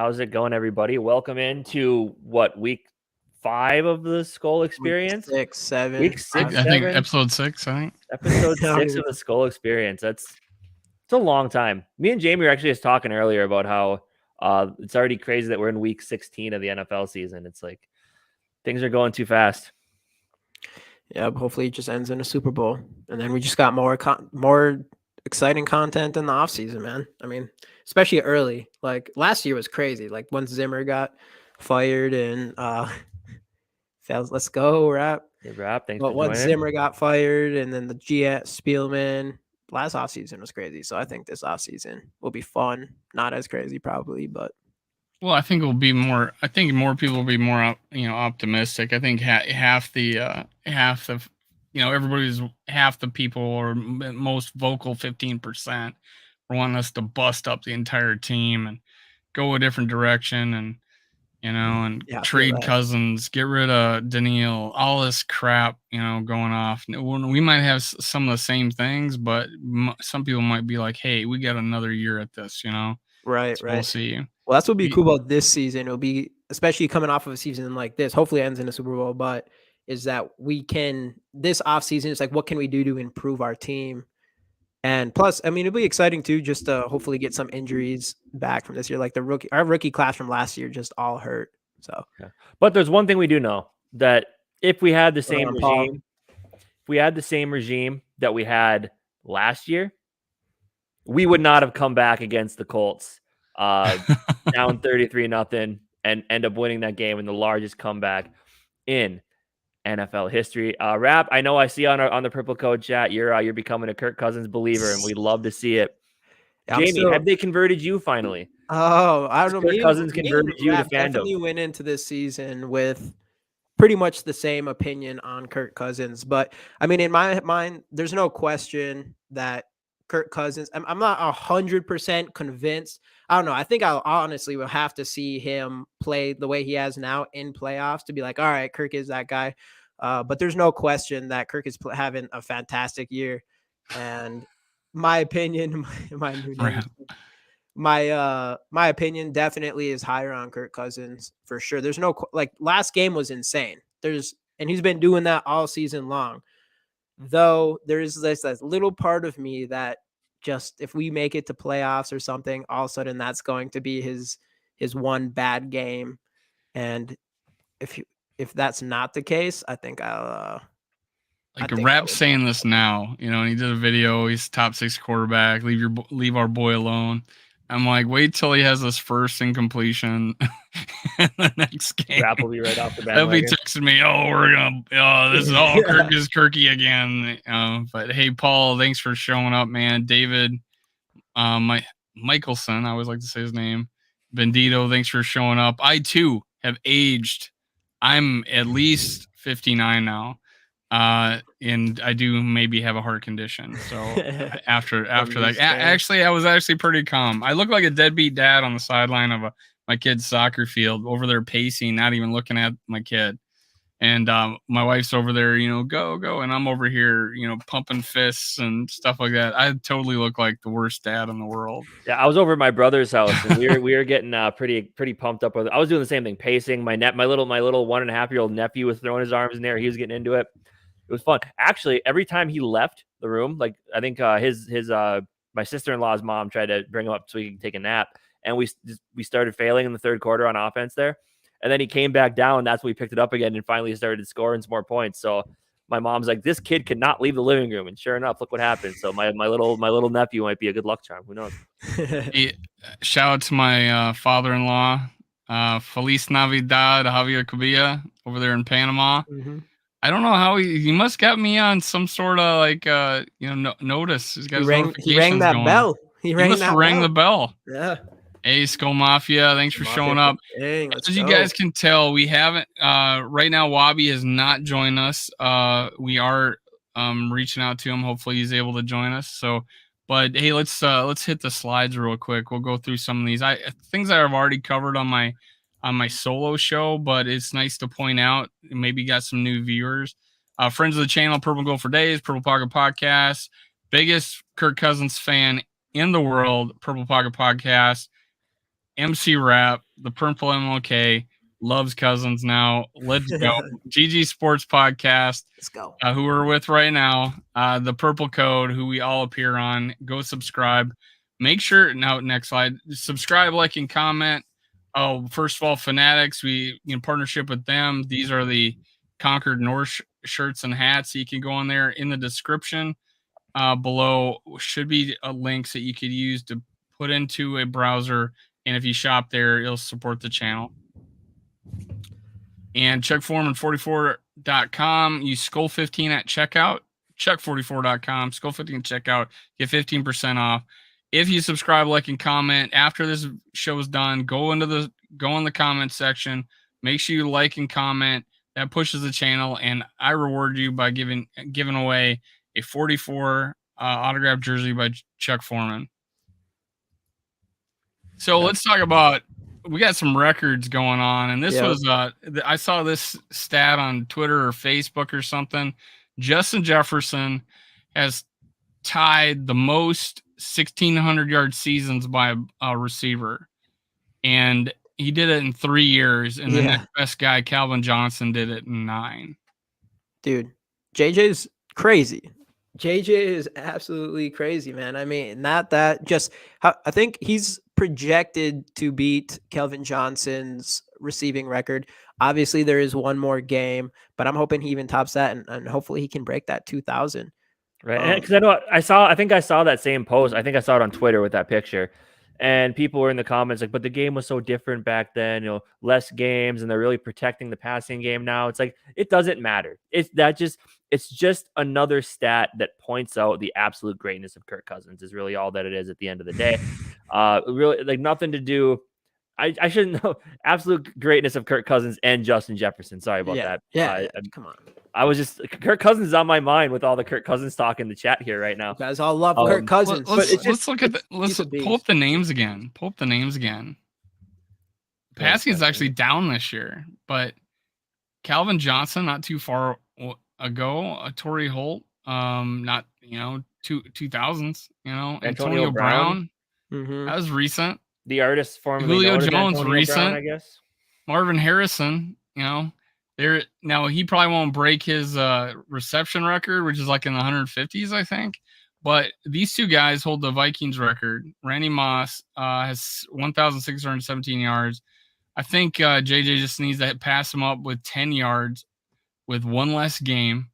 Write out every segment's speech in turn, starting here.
How's it going, everybody? Welcome into week 5 of the Skull Experience? Week 6, 7. Week 6, I think 7? episode 6, I think. Episode 6 of the Skull Experience. It's a long time. Me and Jamie were actually just talking earlier about how it's already crazy that we're in week 16 of the NFL season. It's like things are going too fast. Yeah, hopefully it just ends in a Super Bowl. And then we just got more exciting content in the offseason, man. I mean, especially early. Like last year was crazy. Like once Zimmer got fired and let's go, Rap. Hey, Rap, thanks But for once joining. Zimmer got fired and then the GS Spielman, last offseason was crazy. So I think this offseason will be fun. Not as crazy probably, but well, I think it will be more. I think more people will be more, optimistic. I think half the everybody's half the people or most vocal 15% are wanting us to bust up the entire team and go a different direction and trade Cousins, get rid of Daniil, all this crap, going off. We might have some of the same things, but some people might be like, "Hey, we got another year at this," Right. We'll see. Well, that's what'll be cool about this season. It'll be, especially coming off of a season like this, hopefully it ends in a Super Bowl, but is that this offseason is like, what can we do to improve our team? And plus, I mean, it'll be exciting too, just to hopefully get some injuries back from this year. Like our rookie class from last year just all hurt. So, yeah. But there's one thing we do know, that if we had the same regime that we had last year, we would not have come back against the Colts down 33-0 and end up winning that game in the largest comeback in NFL history. Rap, I know I see on the Purple Code chat you're becoming a Kirk Cousins believer, and we'd love to see it. Jamie, have they converted you finally? Oh, I don't know. Kirk Cousins converted you to fandom. Definitely went into this season with pretty much the same opinion on Kirk Cousins, but I mean, in my mind, there's no question that Kirk Cousins, I'm not 100% convinced. I don't know. I think I honestly will have to see him play the way he has now in playoffs to be like, all right, Kirk is that guy. But there's no question that Kirk is having a fantastic year. And my opinion, my opinion definitely is higher on Kirk Cousins for sure. There's no, like, last game was insane. And he's been doing that all season long. Though there's this little part of me that just, if we make it to playoffs or something, all of a sudden that's going to be his one bad game. And if that's not the case, I think I'll Rap's saying this now, and he did a video. He's top 6 quarterback. Leave our boy alone. I'm like, wait till he has his first incompletion in the next game. Rap will be right off the bat. They'll be texting me, this is all Kirk is Kirky again. But hey, Paul, thanks for showing up, man. David, Michelson, I always like to say his name. Bendito, thanks for showing up. I too have aged. I'm at least 59 now. And I do maybe have a heart condition. So after that, actually, I was pretty calm. I look like a deadbeat dad on the sideline of my kid's soccer field over there pacing, not even looking at my kid. And my wife's over there, go. And I'm over here, pumping fists and stuff like that. I totally look like the worst dad in the world. Yeah, I was over at my brother's house and we were getting pretty pumped up with it. I was doing the same thing, pacing. My little 1.5-year-old nephew was throwing his arms in there. He was getting into it. It was fun. Actually, every time he left the room, like I think my sister-in-law's mom tried to bring him up so he could take a nap, and we started failing in the third quarter on offense there. And then he came back down. That's when we picked it up again and finally started scoring some more points. So my mom's like, this kid could not leave the living room. And sure enough, look what happened. So my little nephew might be a good luck charm. Who knows? Hey, shout out to my father-in-law, Feliz Navidad, Javier Cubilla over there in Panama. Mm-hmm. I don't know how he must got me on some sort of notice. He's got he rang that bell. He must have rang the bell. Yeah. Hey, Skull Mafia, thanks for showing up. As you guys can tell, we haven't right now. Wobby has not joined us. We are reaching out to him. Hopefully, he's able to join us. So, but hey, let's hit the slides real quick. We'll go through some of these things that I've already covered on my solo show, but it's nice to point out. Maybe got some new viewers. Friends of the channel, Purple Gold for Days, Purple Pocket Podcast, biggest Kirk Cousins fan in the world, Purple Pocket Podcast, MC Rap, the Purple MLK loves Cousins now. Let's go. GG Sports Podcast. Let's go. Who we're with right now. The Purple Code, who we all appear on. Go subscribe. Make sure, now, next slide. Subscribe, like, and comment. Oh, first of all, Fanatics, we in partnership with them. These are the Concord North shirts and hats. You can go on there in the description. Below should be links that you could use to put into a browser, and if you shop there, it'll support the channel. And check Foreman44.com. Use Skull15 at checkout. Check44.com. Skull15 checkout. Get 15% off. If you subscribe, like, and comment after this show is done, go in the comment section. Make sure you like and comment. That pushes the channel, and I reward you by giving away a 44 autographed jersey by Chuck Foreman. So let's talk about, we got some records going on, and this was I saw this stat on Twitter or Facebook or something. Justin Jefferson has tied the most 1,600-yard seasons by a receiver, and he did it in 3 years, and the next best guy, Calvin Johnson, did it in 9. Dude, JJ's crazy. JJ is absolutely crazy, man. I mean, I think he's projected to beat Calvin Johnson's receiving record. Obviously, there is one more game, but I'm hoping he even tops that, and hopefully he can break that 2,000. Right, because I think I saw that same post. I think I saw it on Twitter with that picture, and people were in the comments like, "But the game was so different back then. You know, less games, and they're really protecting the passing game now." It's like it doesn't matter. It's just another stat that points out the absolute greatness of Kirk Cousins. Is really all that it is at the end of the day. Really, like nothing to do. I shouldn't know absolute greatness of Kirk Cousins and Justin Jefferson. Sorry about that. Yeah, come on. I was just Kirk Cousins is on my mind with all the Kirk Cousins talk in the chat here right now. You guys all love Kirk Cousins. Let's look at let's pull up the names again. Passing is actually down this year, but Calvin Johnson not too far ago. Torrey Holt, not 2000s. Antonio Brown. That was recent. The artist formerly Julio Jones, recent. Brown, I guess. Marvin Harrison, now he probably won't break his reception record, which is like in the 150s, I think. But these two guys hold the Vikings record. Randy Moss has 1,617 yards. I think JJ just needs to pass him up with 10 yards with one less game.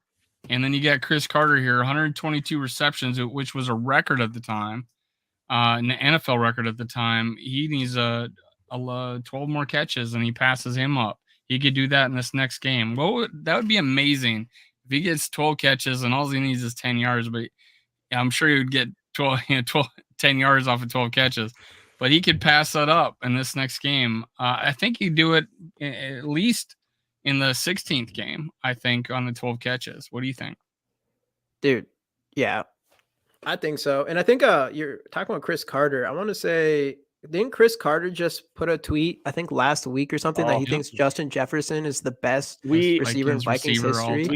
And then you got Chris Carter here, 122 receptions, which was a record at the time. An NFL record at the time. He needs 12 more catches, and he passes him up. He could do that in this next game. That would be amazing if he gets 12 catches and all he needs is 10 yards. But I'm sure he would get 10 yards off of 12 catches. But he could pass that up in this next game. I think he'd do it at least in the 16th game, I think, on the 12 catches. What do you think? Dude, yeah. I think so. And I think you're talking about Chris Carter. I want to say, didn't Chris Carter just put a tweet, I think last week or something, that he thinks Justin Jefferson is the best receiver in Vikings history?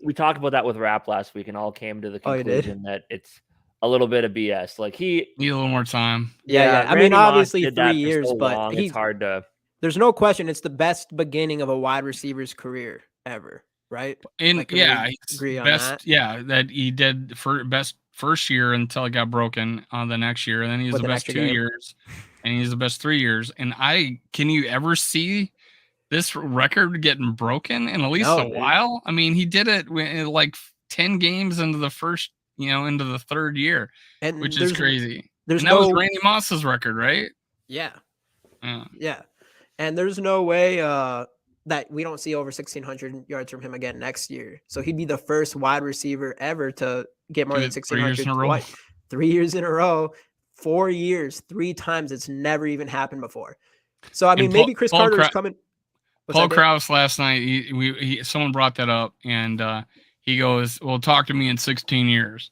We talked about that with Rap last week and all came to the conclusion that it's a little bit of BS. Like he need a little more time. Yeah. I mean, obviously 3 years, but it's hard to. There's no question it's the best beginning of a wide receiver's career ever, right? And agree on that. Yeah, that he did for best first year until it got broken on the next year, and then he's the best 2 years, and he's the best 3 years. And can you ever see this record getting broken in at least a while? I mean, he did it like 10 games into the first, into the third year, which is crazy. That was Randy Moss's record, right? Yeah. And there's no way that we don't see over 1,600 yards from him again next year. So he'd be the first wide receiver ever to get more than 1,600 3 years in a row, 4 years, 3 times. It's never even happened before. So I mean, maybe Chris Carter is coming. Paul Krause last night, someone brought that up, and he goes, "Well, talk to me in 16 years."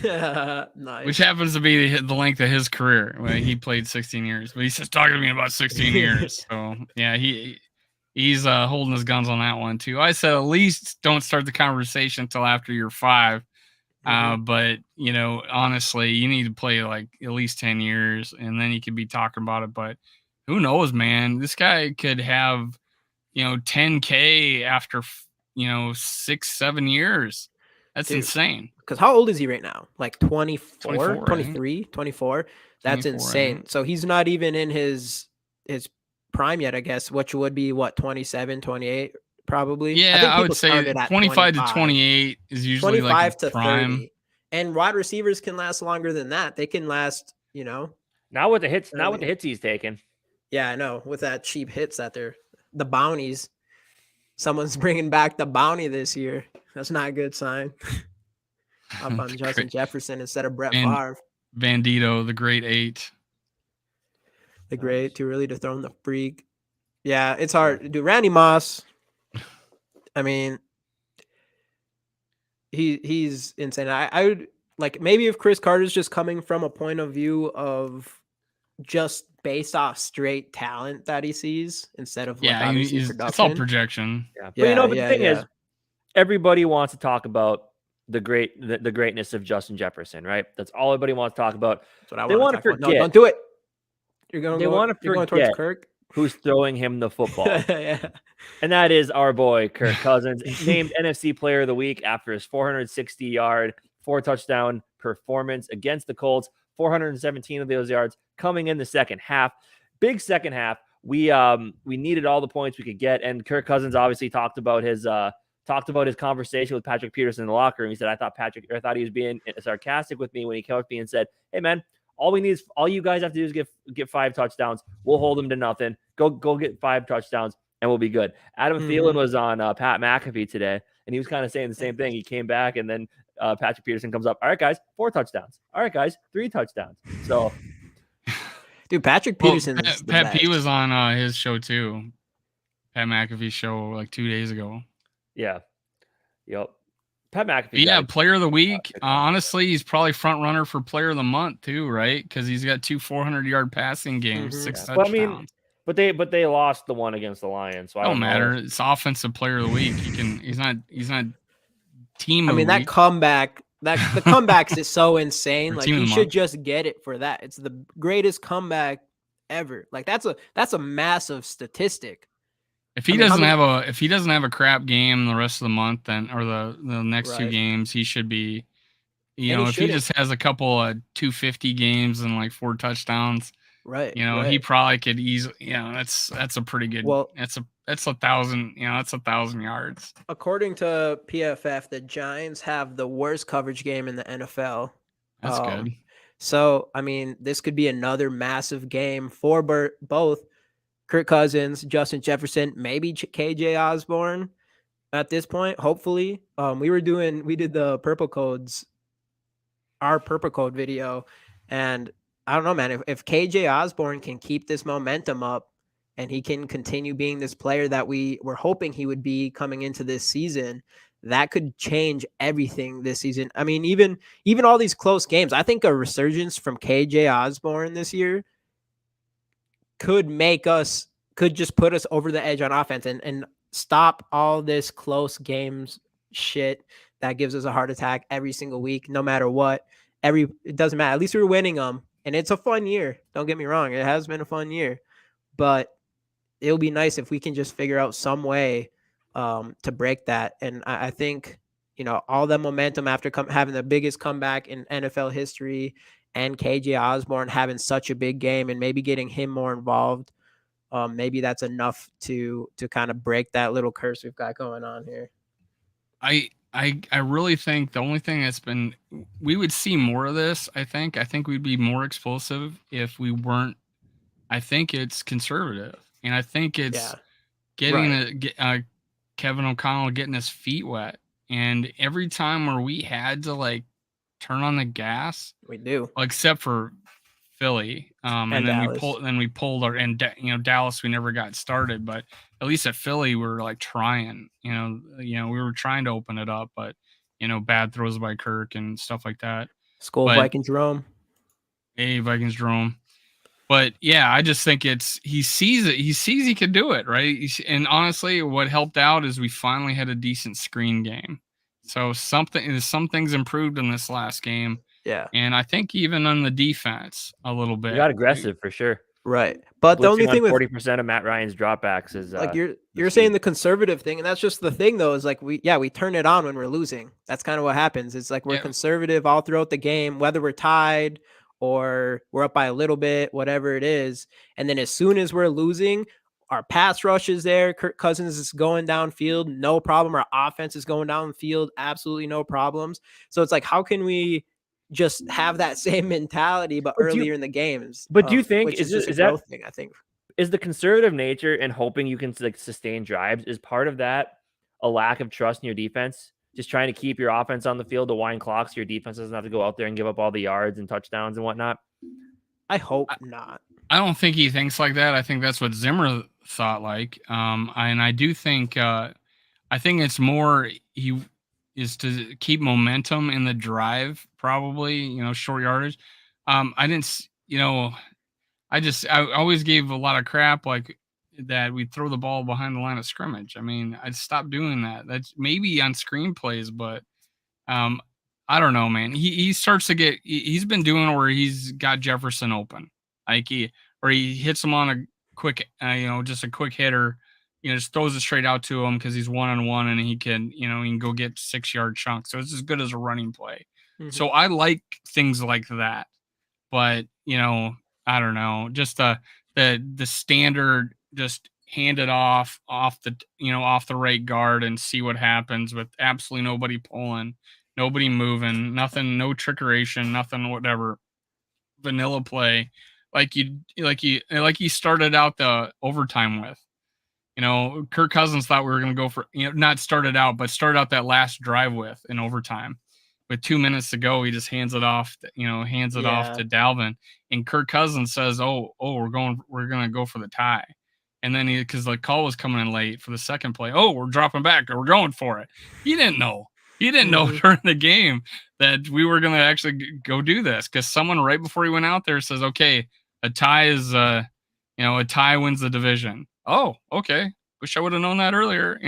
Nice. Which happens to be the length of his career. He played 16 years, but he says, "Talk to me in about 16 years." So yeah, he's holding his guns on that one too. I said at least don't start the conversation until after you're 5. But honestly, you need to play like at least 10 years, and then you could be talking about it. But who knows, man? This guy could have, 10K after, 6-7 years. That's Dude. insane. Because how old is he right now? Like 24, 24, 23, 24? That's 24, insane. So he's not even in his prime yet, I guess, which would be what, 27, 28 probably? Yeah, I would people say started at 25 to 28 is usually 25 like to prime. 30. And wide receivers can last longer than that. They can last, Now with the hits, he's taking. Yeah, I know. With that cheap hits that the bounties. Someone's bringing back the bounty this year. That's not a good sign. Up on Justin Jefferson instead of Brett Favre. Bandito, the great 8. The great, too early to throw in the freak. Yeah, it's hard. Dude, Randy Moss, I mean, he's insane. I would like maybe if Chris Carter's just coming from a point of view of just based off straight talent that he sees instead of obviously production. It's all projection. Yeah. But the thing is, everybody wants to talk about the greatness of Justin Jefferson, right? That's all everybody wants to talk about. That's what I want to forget. No, don't do it. They want to forget towards Kirk. Who's throwing him the football. Yeah. And that is our boy, Kirk Cousins, named NFC Player of the Week after his 460-yard, 4-touchdown performance against the Colts. 417 of those yards coming in the second half. Big second half. We needed all the points we could get, and Kirk Cousins obviously talked about his conversation with Patrick Peterson in the locker room. He said, I thought he was being sarcastic with me when he came up to me and said, hey man, all you guys have to do is get 5 touchdowns. We'll hold them to nothing. Go get 5 touchdowns and we'll be good. Adam Thielen was on Pat McAfee today, and he was kind of saying the same thing. He came back, and then Patrick Peterson comes up. All right, guys, 4 touchdowns. All right, guys, 3 touchdowns. So, dude, Patrick Peterson. Pat P was on his show too. Pat McAfee's show like 2 days ago. Yeah. Yep. Pat McAfee. Yeah, Player of the Week. Honestly, he's probably front runner for Player of the Month too, right? Because he's got 2 400-yard passing games, 6 touchdowns. Well, I mean, but they lost the one against the Lions, so I don't matter. It's offensive Player of the Week. He's not team. I mean, that comeback. The comebacks is so insane. Like he should just get it for that. It's the greatest comeback ever. Like that's a massive statistic. If he doesn't have a crap game the rest of the month, then or the next 2 games, he should be. If he just has a couple of 250 games and like 4 touchdowns, right? He probably could easily. That's a pretty good. Well, that's 1,000. That's 1,000 yards. According to PFF, the Giants have the worst coverage game in the NFL. That's good. So I mean, this could be another massive game for both Kirk Cousins, Justin Jefferson, maybe KJ Osborne at this point, hopefully. We did the Purple Codes, our Purple Code video, and I don't know, man, if KJ Osborne can keep this momentum up and he can continue being this player that we were hoping he would be coming into this season, that could change everything this season. I mean, even all these close games, I think a resurgence from KJ Osborne this year could just put us over the edge on offense and stop all this close games shit that gives us a heart attack every single week, no matter what. It doesn't matter. At least we're winning them. And it's a fun year. Don't get me wrong. It has been a fun year. But it'll be nice if we can just figure out some way to break that. And I think, all that momentum after having the biggest comeback in NFL history, and KJ Osborne having such a big game and maybe getting him more involved, maybe that's enough to kind of break that little curse we've got going on here. I really think the only thing we would see more of this. I think we'd be more explosive if we weren't. I think it's conservative, and I think it's getting Kevin O'Connell getting his feet wet, and every time where we had to like turn on the gas, we do, except for Philly, and then Dallas. we pulled our Dallas. We never got started, but at least at Philly we were like trying. We were trying to open it up, but bad throws by Kirk and stuff like that. Vikings Jerome. Hey, Vikings Jerome. But yeah, I just think he sees it. He sees he can do it, right? And honestly, what helped out is we finally had a decent screen game. So some things improved in this last game. Yeah. And I think even on the defense a little bit. We got aggressive for sure. Right. But the only Blitzing thing on with 40% of Matt Ryan's dropbacks is like you're key. saying the conservative thing, and that's just the thing though, is like we turn it on when we're losing. That's kind of what happens. It's like we're conservative all throughout the game, whether we're tied or we're up by a little bit, whatever it is. And then as soon as we're losing, our pass rush is there. Kirk Cousins is going downfield, no problem. Our offense is going downfield, absolutely no problems. So it's like, how can we just have that same mentality, but earlier in the games? But do you think which is just a that growth thing? I think is the conservative nature and hoping you can like sustain drives is part of that a lack of trust in your defense, just trying to keep your offense on the field to wind clocks so your defense doesn't have to go out there and give up all the yards and touchdowns and whatnot? I hope not. I don't think he thinks like that. I think that's what Zimmer thought like. And I do think I think it's more he is to keep momentum in the drive, probably, short yardage. I didn't, I always gave a lot of crap like that we'd throw the ball behind the line of scrimmage. I mean, I'd stop doing that. That's maybe on screenplays, but I don't know, man. He starts to get he's been doing where he's got Jefferson open. Like he hits him on a quick, just a quick hitter, just throws it straight out to him because he's 1-on-1 and he can go get 6-yard chunks. So it's as good as a running play. Mm-hmm. So I like things like that, but I don't know, just the standard, just hand it off the right guard and see what happens with absolutely nobody pulling, nobody moving, nothing, no trickeration, nothing, whatever, vanilla play. Like you started out the overtime with, Kirk Cousins thought we were going to go for, not started out, but started out that last drive with in overtime. With 2 minutes to go, he just hands it off to Dalvin, and Kirk Cousins says, "Oh, we're going to go for the tie," and then because the call was coming in late for the second play, "Oh, we're dropping back, or we're going for it." He didn't know. He didn't know during the game that we were going to actually go do this because someone right before he went out there says, "Okay, a tie is, a tie wins the division." Oh, okay. Wish I would have known that earlier,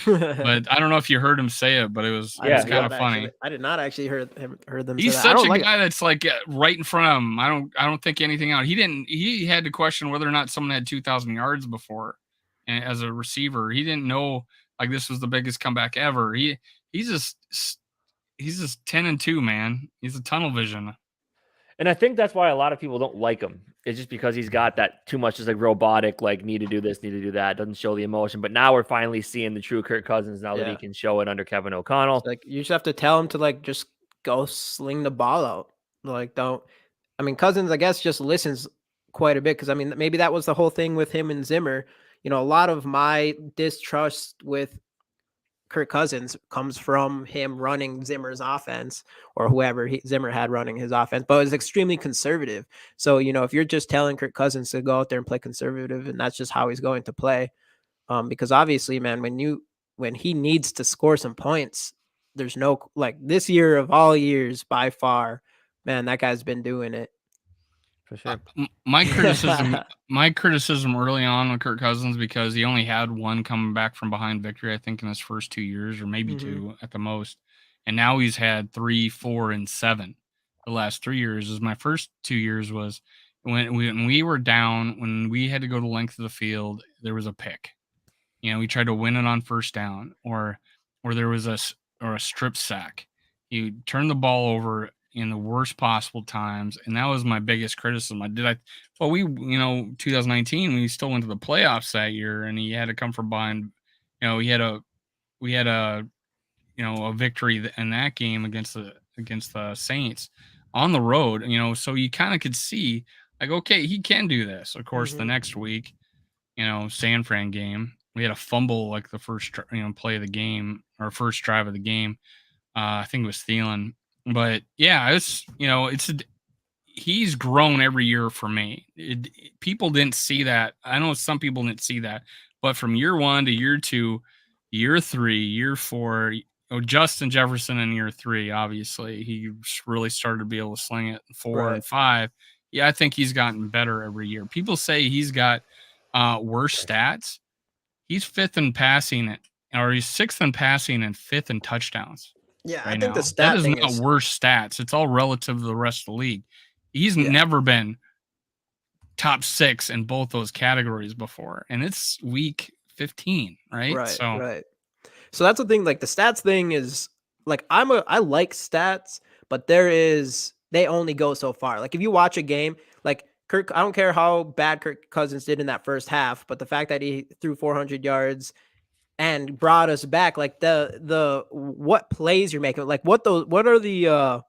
But I don't know if you heard him say it, but it was kind of funny. I did not actually heard them. He's such a guy that's like right in front of him. I don't think anything out. He had to question whether or not someone had 2,000 yards before as a receiver. He didn't know like this was the biggest comeback ever. He's just 10-2, man. He's a tunnel vision. And I think that's why a lot of people don't like him. It's just because he's got that too much just like robotic, like need to do this, need to do that. Doesn't show the emotion. But now we're finally seeing the true Kirk Cousins now that he can show it under Kevin O'Connell. Like you just have to tell him to like just go sling the ball out. Like Cousins, I guess, just listens quite a bit because maybe that was the whole thing with him and Zimmer. A lot of my distrust with Kirk Cousins comes from him running Zimmer's offense or whoever Zimmer had running his offense, but it was extremely conservative. So, if you're just telling Kirk Cousins to go out there and play conservative and that's just how he's going to play, because obviously, man, when he needs to score some points, there's no, like this year of all years by far, man, that guy's been doing it. For sure. My criticism early on with Kirk Cousins, because he only had one coming back from behind victory, I think in his first 2 years, or maybe two at the most. And now he's had 3, 4, and 7 the last 3 years. Is my first 2 years was when we were down, when we had to go the length of the field, there was a pick. We tried to win it on first down, or there was a strip sack. You turn the ball over in the worst possible times, and that was my biggest criticism. 2019 we still went to the playoffs that year, and he had to come from behind. We had a victory in that game against the Saints on the road. So you kind of could see like, okay, he can do this. Of course, the next week, San Fran game, we had a fumble like the first play of the game or first drive of the game. I think it was Thielen. But yeah, he's grown every year for me. People didn't see that. I know some people didn't see that, but from year 1 to year 2, year 3, year 4, Justin Jefferson in year 3, obviously he really started to be able to sling it 4 and 5. Yeah, I think he's gotten better every year. People say he's got worse stats. He's 5th in passing, or he's 6th in passing and 5th in touchdowns. Yeah, right I think now. the stat that is thing not worse stats. It's all relative to the rest of the league. He's never been top 6 in both those categories before, and it's week 15, right? Right. So that's the thing. Like the stats thing is like I like stats, but they only go so far. Like if you watch a game, like I don't care how bad Kirk Cousins did in that first half, but the fact that he threw 400 yards and brought us back, like the what plays you're making, like what are the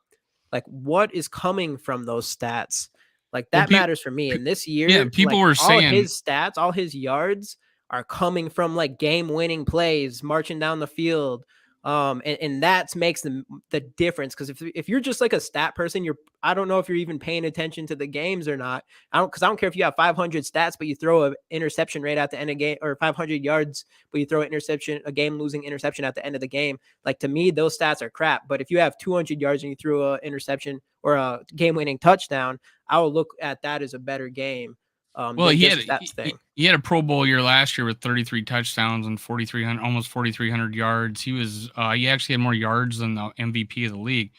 like what is coming from those stats, like that matters for me. And this year, people like, were saying all his stats, all his yards are coming from like game-winning plays, marching down the field. And that makes the difference. Because if you're just like a stat person, I don't know if you're even paying attention to the games or not. I don't care if you have 500 stats, but you throw an interception right at the end of game, or 500 yards, but you throw a game-losing interception at the end of the game. Like to me, those stats are crap. But if you have 200 yards and you threw an interception or a game-winning touchdown, I will look at that as a better game. Well, he had a Pro Bowl year last year with 33 touchdowns and 4,300, almost 4,300 yards. He actually had more yards than the MVP of the league,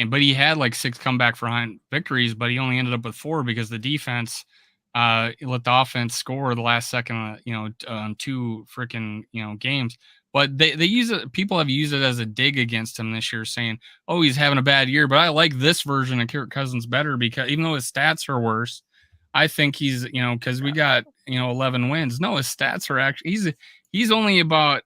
but he had like 6 comeback for victories, but he only ended up with 4 because the defense let the offense score the last second, on 2 freaking games. But they use it. People have used it as a dig against him this year, saying, "Oh, he's having a bad year." But I like this version of Kirk Cousins better because even though his stats are worse, I think he's, because we got 11 wins. No, his stats are actually he's only about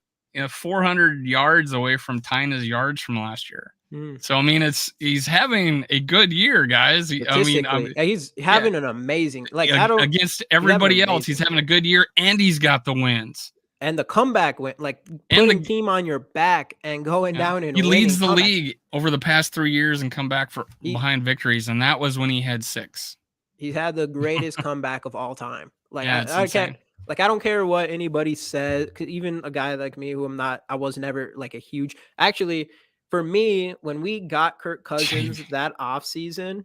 400 yards away from tying his yards from last year. So I mean, he's having a good year, guys. He's having an amazing, like, against everybody else. He's having a good year, and he's got the wins. And the comeback went, like, putting the team on your back and going down and he leads the league over the past 3 years and come back behind victories, and that was when he had 6. He had the greatest comeback of all time. Like, I can't, like, I don't care what anybody says. Even a guy like me, I was never like a huge. Actually, for me, when we got Kirk Cousins that offseason,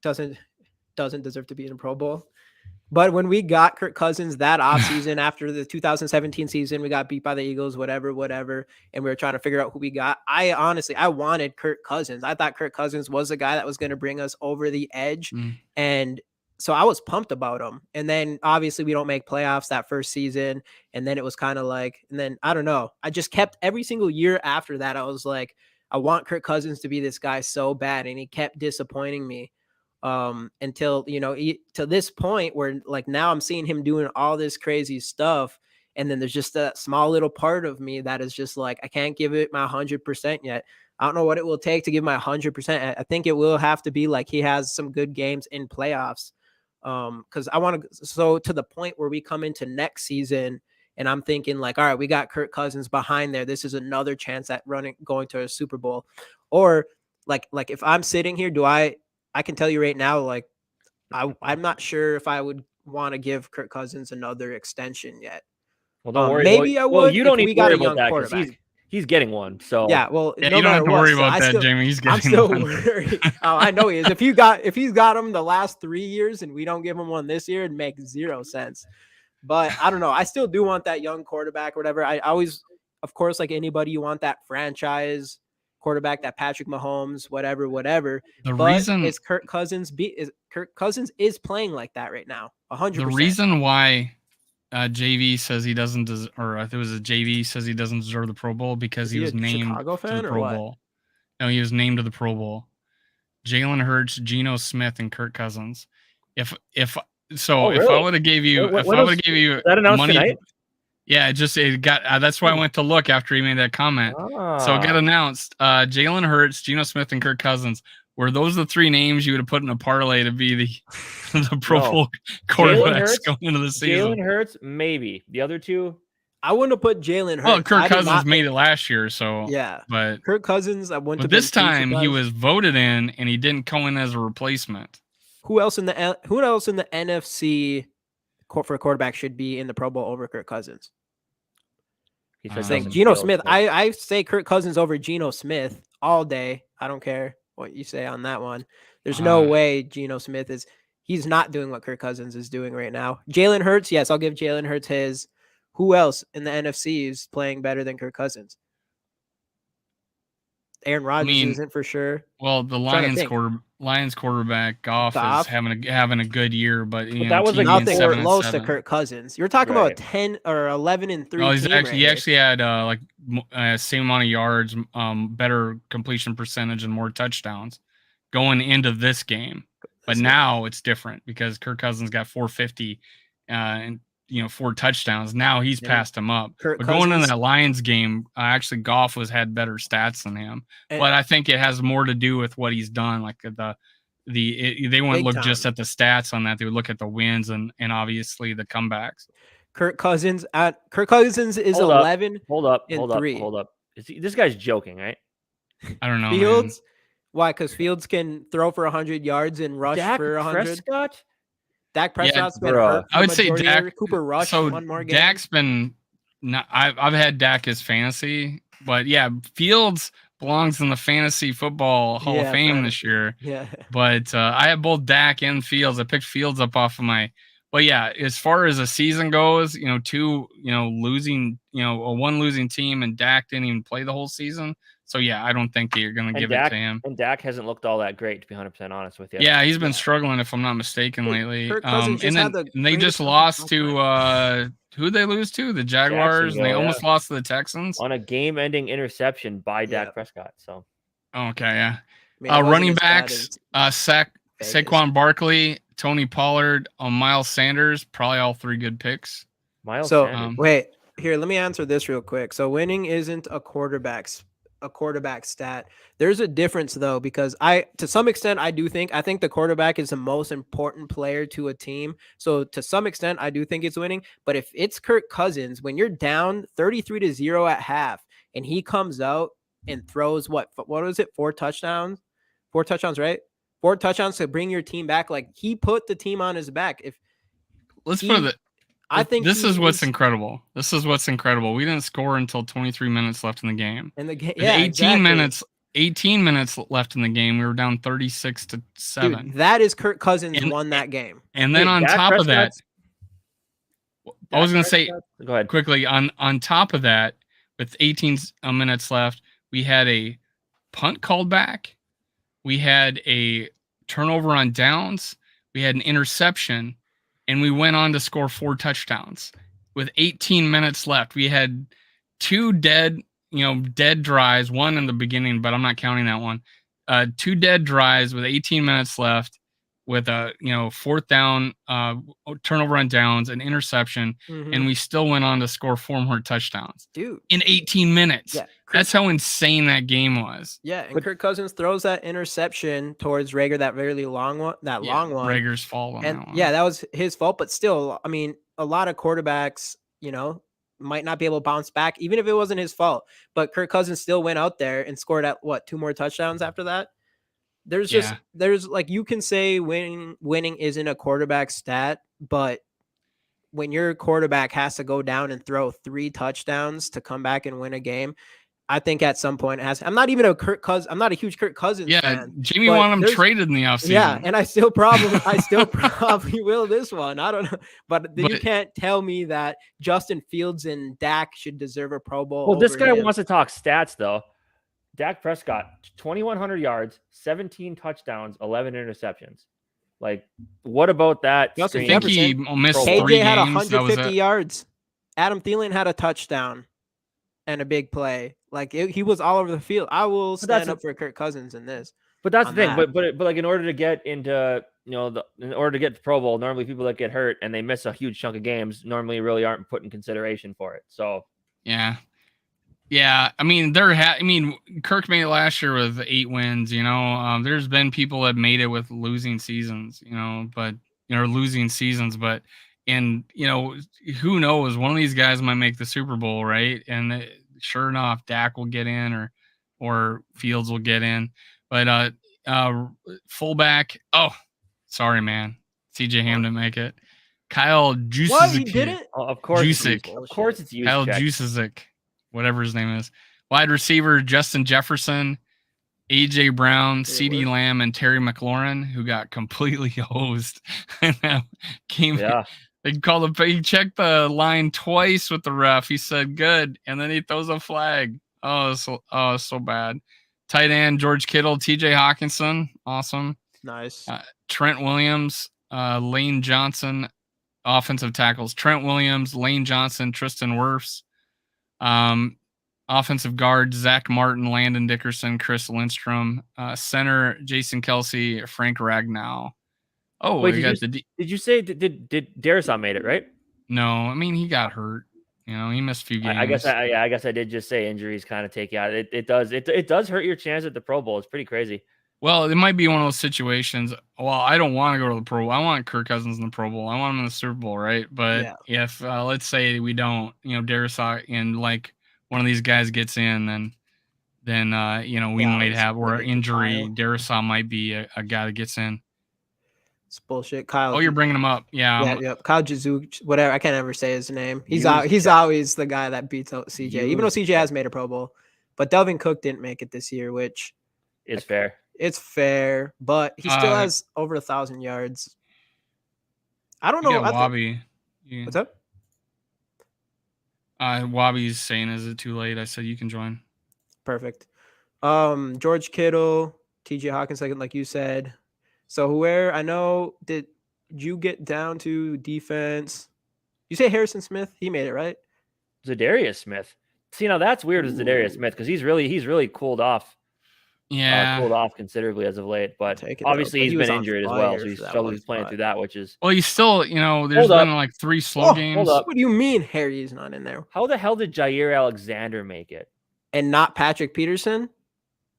doesn't deserve to be in a Pro Bowl. But when we got Kirk Cousins that offseason after the 2017 season, we got beat by the Eagles, whatever, and we were trying to figure out who we got. I wanted Kirk Cousins. I thought Kirk Cousins was the guy that was going to bring us over the edge. And so I was pumped about him. And then obviously we don't make playoffs that first season. And then it was kind of like, and then I don't know. I just kept every single year after that. I was like, I want Kirk Cousins to be this guy so bad. And he kept disappointing me. Until to this point where, like, now I'm seeing him doing all this crazy stuff, and then there's just that small little part of me that is just like, I can't give it my 100% yet. I don't know what it will take to give my 100%. I think it will have to be like he has some good games in playoffs, because I want to, so to the point where we come into next season and I'm thinking like, all right, we got Kirk Cousins behind there, this is another chance at going to a Super Bowl. Or like if I'm sitting here, I can tell you right now, like, I'm not sure if I would want to give Kirk Cousins another extension yet. Well, don't worry. Maybe I would. Well, you don't need to worry about that because he's getting one. So yeah, well, you don't have to worry about that, Jamie. He's getting. I'm still one. worried. Oh, I know he is. If he's got him the last 3 years and we don't give him one this year, it makes 0 sense. But I don't know. I still do want that young quarterback or whatever. I always, of course, like anybody, you want that franchise quarterback, that Patrick Mahomes, whatever. The but reason is Kirk Cousins is playing like that right now. 100%. The reason why JV says he doesn't deserve, or I think it was a JV says he doesn't deserve the Pro Bowl because he was named Chicago fan to the or Pro what? Bowl. No, he was named to the Pro Bowl. Jalen Hurts, Geno Smith, and Kirk Cousins. If I would have gave you money tonight? Yeah, it got. That's why I went to look after he made that comment. So it got announced. Jalen Hurts, Geno Smith, and Kirk Cousins. Were those the 3 names you would have put in a parlay to be the Pro Bowl quarterbacks going into the season? Jalen Hurts, maybe. The other 2, I wouldn't have put Jalen Hurts. Well, Kirk Cousins made it last year, so yeah. But Kirk Cousins, I went to. But this time he was voted in, and he didn't go in as a replacement. Who else in the NFC for a quarterback should be in the Pro Bowl over Kirk Cousins? He's saying Geno Smith. I say Kirk Cousins over Geno Smith all day. I don't care what you say on that one. There's no way Geno Smith he's not doing what Kirk Cousins is doing right now. Jalen Hurts, yes, I'll give Jalen Hurts his. Who else in the NFC is playing better than Kirk Cousins? Aaron Rodgers mean, isn't for sure. Well, the trying to Lions quarterback Goff Goff? is having a good year, but that was like Nothing 7-7. close to Kirk Cousins. You're talking about a 10 or 11-3 No, team. he actually had same amount of yards, better completion percentage, and more touchdowns going into this game. But now it's different because Kirk Cousins got 450 and 4 touchdowns. Now he's passed him up. But going into that Lions game, actually Goff had better stats than him. But I think it has more to do with what he's done. Like they wouldn't look just at the stats on that. They would look at the wins and obviously the comebacks. Kirk Cousins is 11. Hold up. This guy's joking, right? I don't know. Fields? Man. Why? Because Fields can throw for 100 yards and rush for 100. Dak Prescott's been hurt. I would say Dak. Cooper Rush one more game. Dak's been. I've had Dak as fantasy, but yeah, Fields belongs in the fantasy football Hall of Fame this year. Yeah. But I have both Dak and Fields. I picked Fields up off of my. But yeah, as far as a season goes, losing, a one losing team, and Dak didn't even play the whole season. So yeah, I don't think you're going to give it to him. And Dak hasn't looked all that great, to be 100% honest with you. Yeah, he's been struggling, if I'm not mistaken, lately. And they just lost to who they lose to? The Jaguars, and they almost lost to the Texans on a game-ending interception by Dak Prescott. So okay, yeah. Running backs, Saquon Barkley, Tony Pollard, Miles Sanders, probably all 3 good picks. Wait, here, let me answer this real quick. So winning isn't a quarterback stat. There's a difference though, because to some extent I think the quarterback is the most important player to a team. So to some extent I do think it's winning, but if it's Kirk Cousins, when you're down 33-0 at half and he comes out and throws what was it? 4 touchdowns, right? 4 touchdowns to bring your team back. Like he put the team on his back. I think this is what's incredible. This is what's incredible. We didn't score until 23 minutes left in the game. 18 minutes left in the game. We were down 36-7. Dude, that is Kirk Cousins won that game. And then on top of that, I was going to say, go ahead quickly. On top of that, with 18 minutes left, we had a punt called back. We had a turnover on downs. We had an interception. And we went on to score 4 touchdowns with 18 minutes left. We had 2 dead drives, one in the beginning, but I'm not counting that one. 2 dead drives with 18 minutes left with a 4th down, turnover on downs, an interception, and we still went on to score 4 more touchdowns. Dude, in 18 minutes. Yeah, that's how insane that game was. Yeah, and Kirk Cousins throws that interception towards Rager, that really long one, long one. Rager's fault on that one. Yeah, that was his fault, but still, I mean, a lot of quarterbacks, might not be able to bounce back, even if it wasn't his fault. But Kirk Cousins still went out there and scored 2 more touchdowns after that. There's like, you can say winning isn't a quarterback stat, but when your quarterback has to go down and throw 3 touchdowns to come back and win a game, I think at some point it has. I'm not even a Kirk Cousins. I'm not a huge Kirk Cousins fan. Jamie wanted him traded in the offseason. Yeah, and I still probably will this one. I don't know, but you can't tell me that Justin Fields and Dak should deserve a Pro Bowl. Well, this guy wants to talk stats though. Dak Prescott, 2,100 yards, 17 touchdowns, 11 interceptions. Like, what about that? I think he missed 3 KJ had games. 150 yards. Adam Thielen had a touchdown and a big play. Like, he was all over the field. I will stand up for Kirk Cousins in this. But that's the thing. But like, in order to get into in order to get to Pro Bowl, normally people that get hurt and they miss a huge chunk of games normally really aren't put in consideration for it. So yeah. I mean, Kirk made it last year with 8 wins. There's been people that made it with losing seasons. But who knows? One of these guys might make the Super Bowl, right? And sure enough, Dak will get in, or Fields will get in. But fullback. Oh, sorry, man. CJ Ham didn't make it. Kyle Juszczyk. What? He didn't? Oh, of course. Juszczyk. Of course it's Juszczyk. Kyle Juszczyk, whatever his name is. Wide receiver Justin Jefferson, AJ Brown, CD Lamb, and Terry McLaurin, who got completely hosed. He checked the line twice with the ref. He said good, and then he throws a flag. So bad. Tight end, George Kittle, TJ Hawkinson. Awesome. Nice. Trent Williams, Lane Johnson. Offensive tackles, Trent Williams, Lane Johnson, Tristan Wirfs. Offensive guard, Zach Martin, Landon Dickerson, Chris Lindstrom. Center, Jason Kelsey, Frank Ragnow. Oh, wait, we got did you say did Darisaw made it, right? No, I mean he got hurt. You know, he missed a few games. I guess I did just say injuries kind of take you out. It does hurt your chance at the Pro Bowl. It's pretty crazy. Well, it might be one of those situations. Well, I don't want to go to the Pro Bowl. I want Kirk Cousins in the Pro Bowl. I want him in the Super Bowl, right? But if let's say we don't, Darisaw and like one of these guys gets in, then we might have or injury. Darisaw might be a guy that gets in. It's bullshit. Kyle. Oh, you're bringing him up. Yeah. Yep. Kyle Juszczyk, whatever. I can't ever say his name. He's always the guy that beats out CJ, even though CJ has made a Pro Bowl. But Delvin Cook didn't make it this year, which is fair. It's fair, but he still has over 1,000 yards. I don't know. Wobby. What's up? Wobby's saying, is it too late? I said you can join. Perfect. George Kittle, TJ Hawkinson, like you said. So where I know, did you get down to defense? You say Harrison Smith? He made it, right? Zadarius Smith. See, now that's weird with Zadarius Smith because he's really cooled off. Yeah, cooled off considerably as of late, but obviously he's been injured as well, so he's playing through that, which is he's still, there's been like 3 slow games. Hold up. What do you mean Harry's not in there? How the hell did Jair Alexander make it and not Patrick Peterson?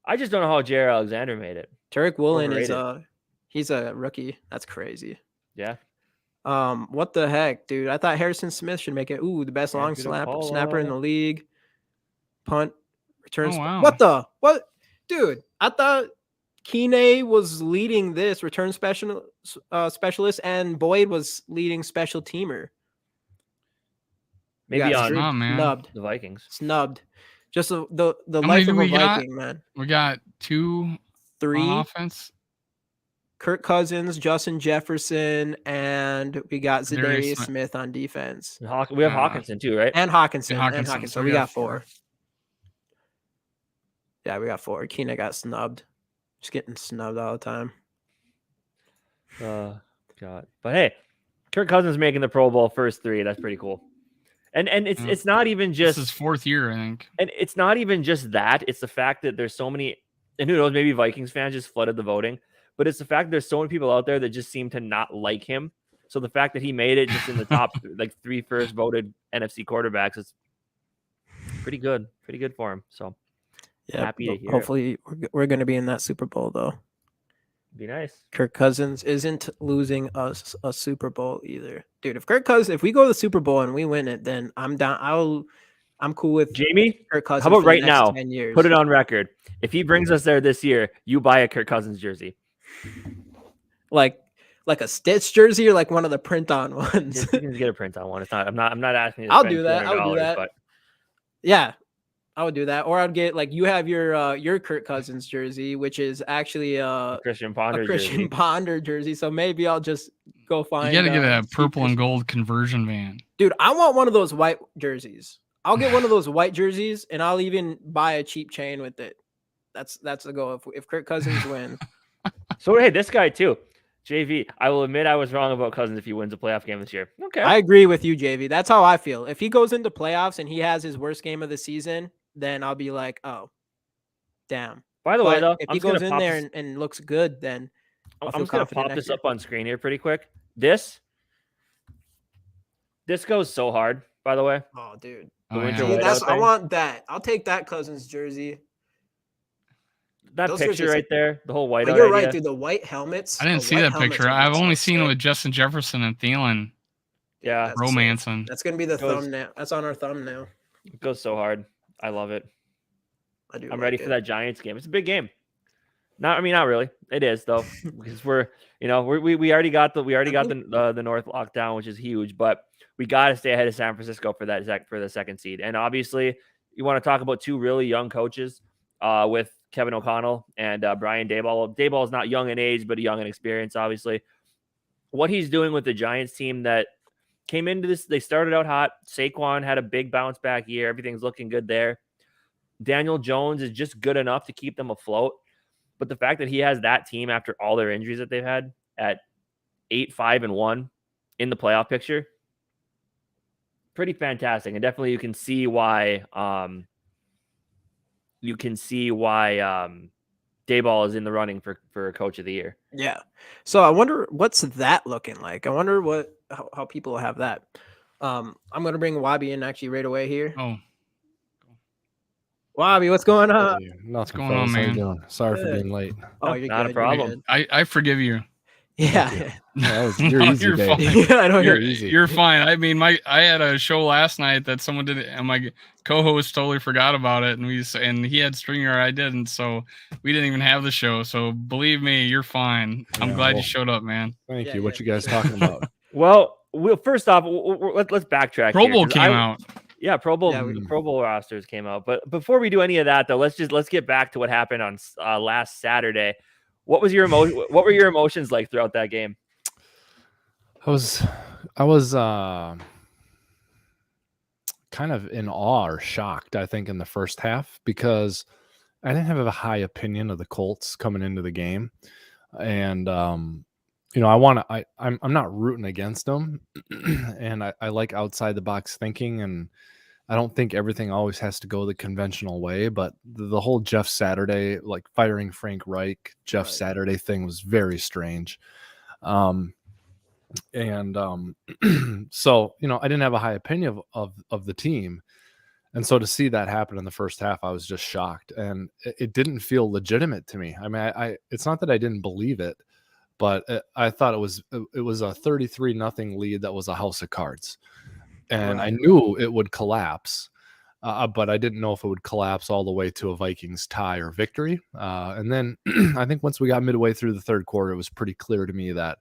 I just don't know how Jair Alexander made it. Tarek Woolen he's a rookie. That's crazy. Yeah. What the heck, dude? I thought Harrison Smith should make it. Ooh, the best long snapper in the league. Punt returns. Oh, wow. What? Dude, I thought Keeney was leading this return specialist, and Boyd was leading special teamer. Maybe snubbed. The Vikings. Snubbed. Just the life of a Viking, man. We got 3 offense. Kirk Cousins, Justin Jefferson, and we got Zadarius Smith on defense. We have Hawkinson too, right? And Hawkinson. So we got 4. Yeah, we got 4. Keenan got snubbed. Just getting snubbed all the time. God. But hey, Kirk Cousins making the Pro Bowl first 3. That's pretty cool. And it's not even just this is 4th year, I think. And it's not even just that. It's the fact that there's so many, and who knows, maybe Vikings fans just flooded the voting. But it's the fact that there's so many people out there that just seem to not like him. So the fact that he made it just in the top 3 first voted NFC quarterbacks is pretty good. Pretty good for him. So happy to hear. Hopefully we're going to be in that Super Bowl though. Be nice. Kirk Cousins isn't losing us a Super Bowl either, dude. If we go to the Super Bowl and we win it, then I'm down. I'm cool with Jamie. Kirk Cousins. How about right now? 10 years. Put it on record. If he brings us there this year, you buy a Kirk Cousins jersey. Like a Stitch jersey or like one of the print-on ones. You can get a print-on one. It's not. I'm not asking you to I'll spend do that. But yeah, I would do that. Or I'd get like you have your Kirk Cousins jersey, which is actually a Christian Ponder jersey. So maybe I'll just go find. You got to get a purple and gold conversion van, dude. I want one of those white jerseys. I'll get one of those white jerseys, and I'll even buy a cheap chain with it. That's the goal. If Kirk Cousins wins. So hey, this guy too, JV. I will admit I was wrong about Cousins if he wins a playoff game this year. Okay, I agree with you, JV. That's how I feel. If he goes into playoffs and he has his worst game of the season, then I'll be like, oh, damn. By the way, though, if he goes in there and looks good, then I'm just gonna pop this up on screen here pretty quick. This goes so hard. By the way, oh, dude, I want that. I'll take that Cousins jersey. That picture right there, the whole white. You're right, dude. The white helmets. I didn't see that picture. I've only seen it with Justin Jefferson and Thielen. Yeah, romancing. That's gonna be the thumbnail. That's on our thumbnail. It goes so hard. I love it. I'm ready for that Giants game. It's a big game. Not really. It is though, because we already got the North lockdown, which is huge. But we got to stay ahead of San Francisco for the second seed. And obviously, you want to talk about 2 really young coaches with Kevin O'Connell and Brian Daboll. Daboll is not young in age, but young in experience, obviously. What he's doing with the Giants team that came into this, they started out hot. Saquon had a big bounce back year. Everything's looking good there. Daniel Jones is just good enough to keep them afloat. But the fact that he has that team after all their injuries that they've had at 8-5-1 in the playoff picture, pretty fantastic. And definitely you can see why Dayball is in the running for Coach of the Year. Yeah. So I wonder what's that looking like. I wonder how people have that. I'm gonna bring Wobby in actually right away here. Oh, Wobby, what's going on? Hey, nothing going on, fellas. How you man? doing? Sorry for Good. being late. Oh, you're Not a good, problem. I forgive you. Yeah. Yeah, that was, you're No, easy, you're babe. fine. Yeah, I know You're, easy. you're fine. I mean, I had a show last night that someone did, and my co-host totally forgot about it, and he had Stringer, I didn't, so we didn't even have the show. So believe me, you're fine. I'm Yeah, glad you well, showed up, man. Thank Yeah, you. What yeah, you guys sure. talking about? Well, first off, let's backtrack. Pro here, Bowl 'cause came out. Yeah, Pro Bowl Yeah, Pro Bowl rosters came out. But before we do any of that, though, let's get back to what happened on last Saturday. What was your What were your emotions like throughout that game? I was kind of in awe or shocked, I think, in the first half because I didn't have a high opinion of the Colts coming into the game. And I'm not rooting against them. And I like outside the box thinking, and I don't think everything always has to go the conventional way, but the whole Jeff Saturday, like firing Frank Reich, Jeff Right. Saturday thing was very strange. So, I didn't have a high opinion of the team. And so to see that happen in the first half, I was just shocked, and it didn't feel legitimate to me. I mean, it's not that I didn't believe it, but I thought it was a 33-0 lead that was a house of cards. And I Right. knew it would collapse, but I didn't know if it would collapse all the way to a Vikings tie or victory. And then I think once we got midway through the third quarter, it was pretty clear to me that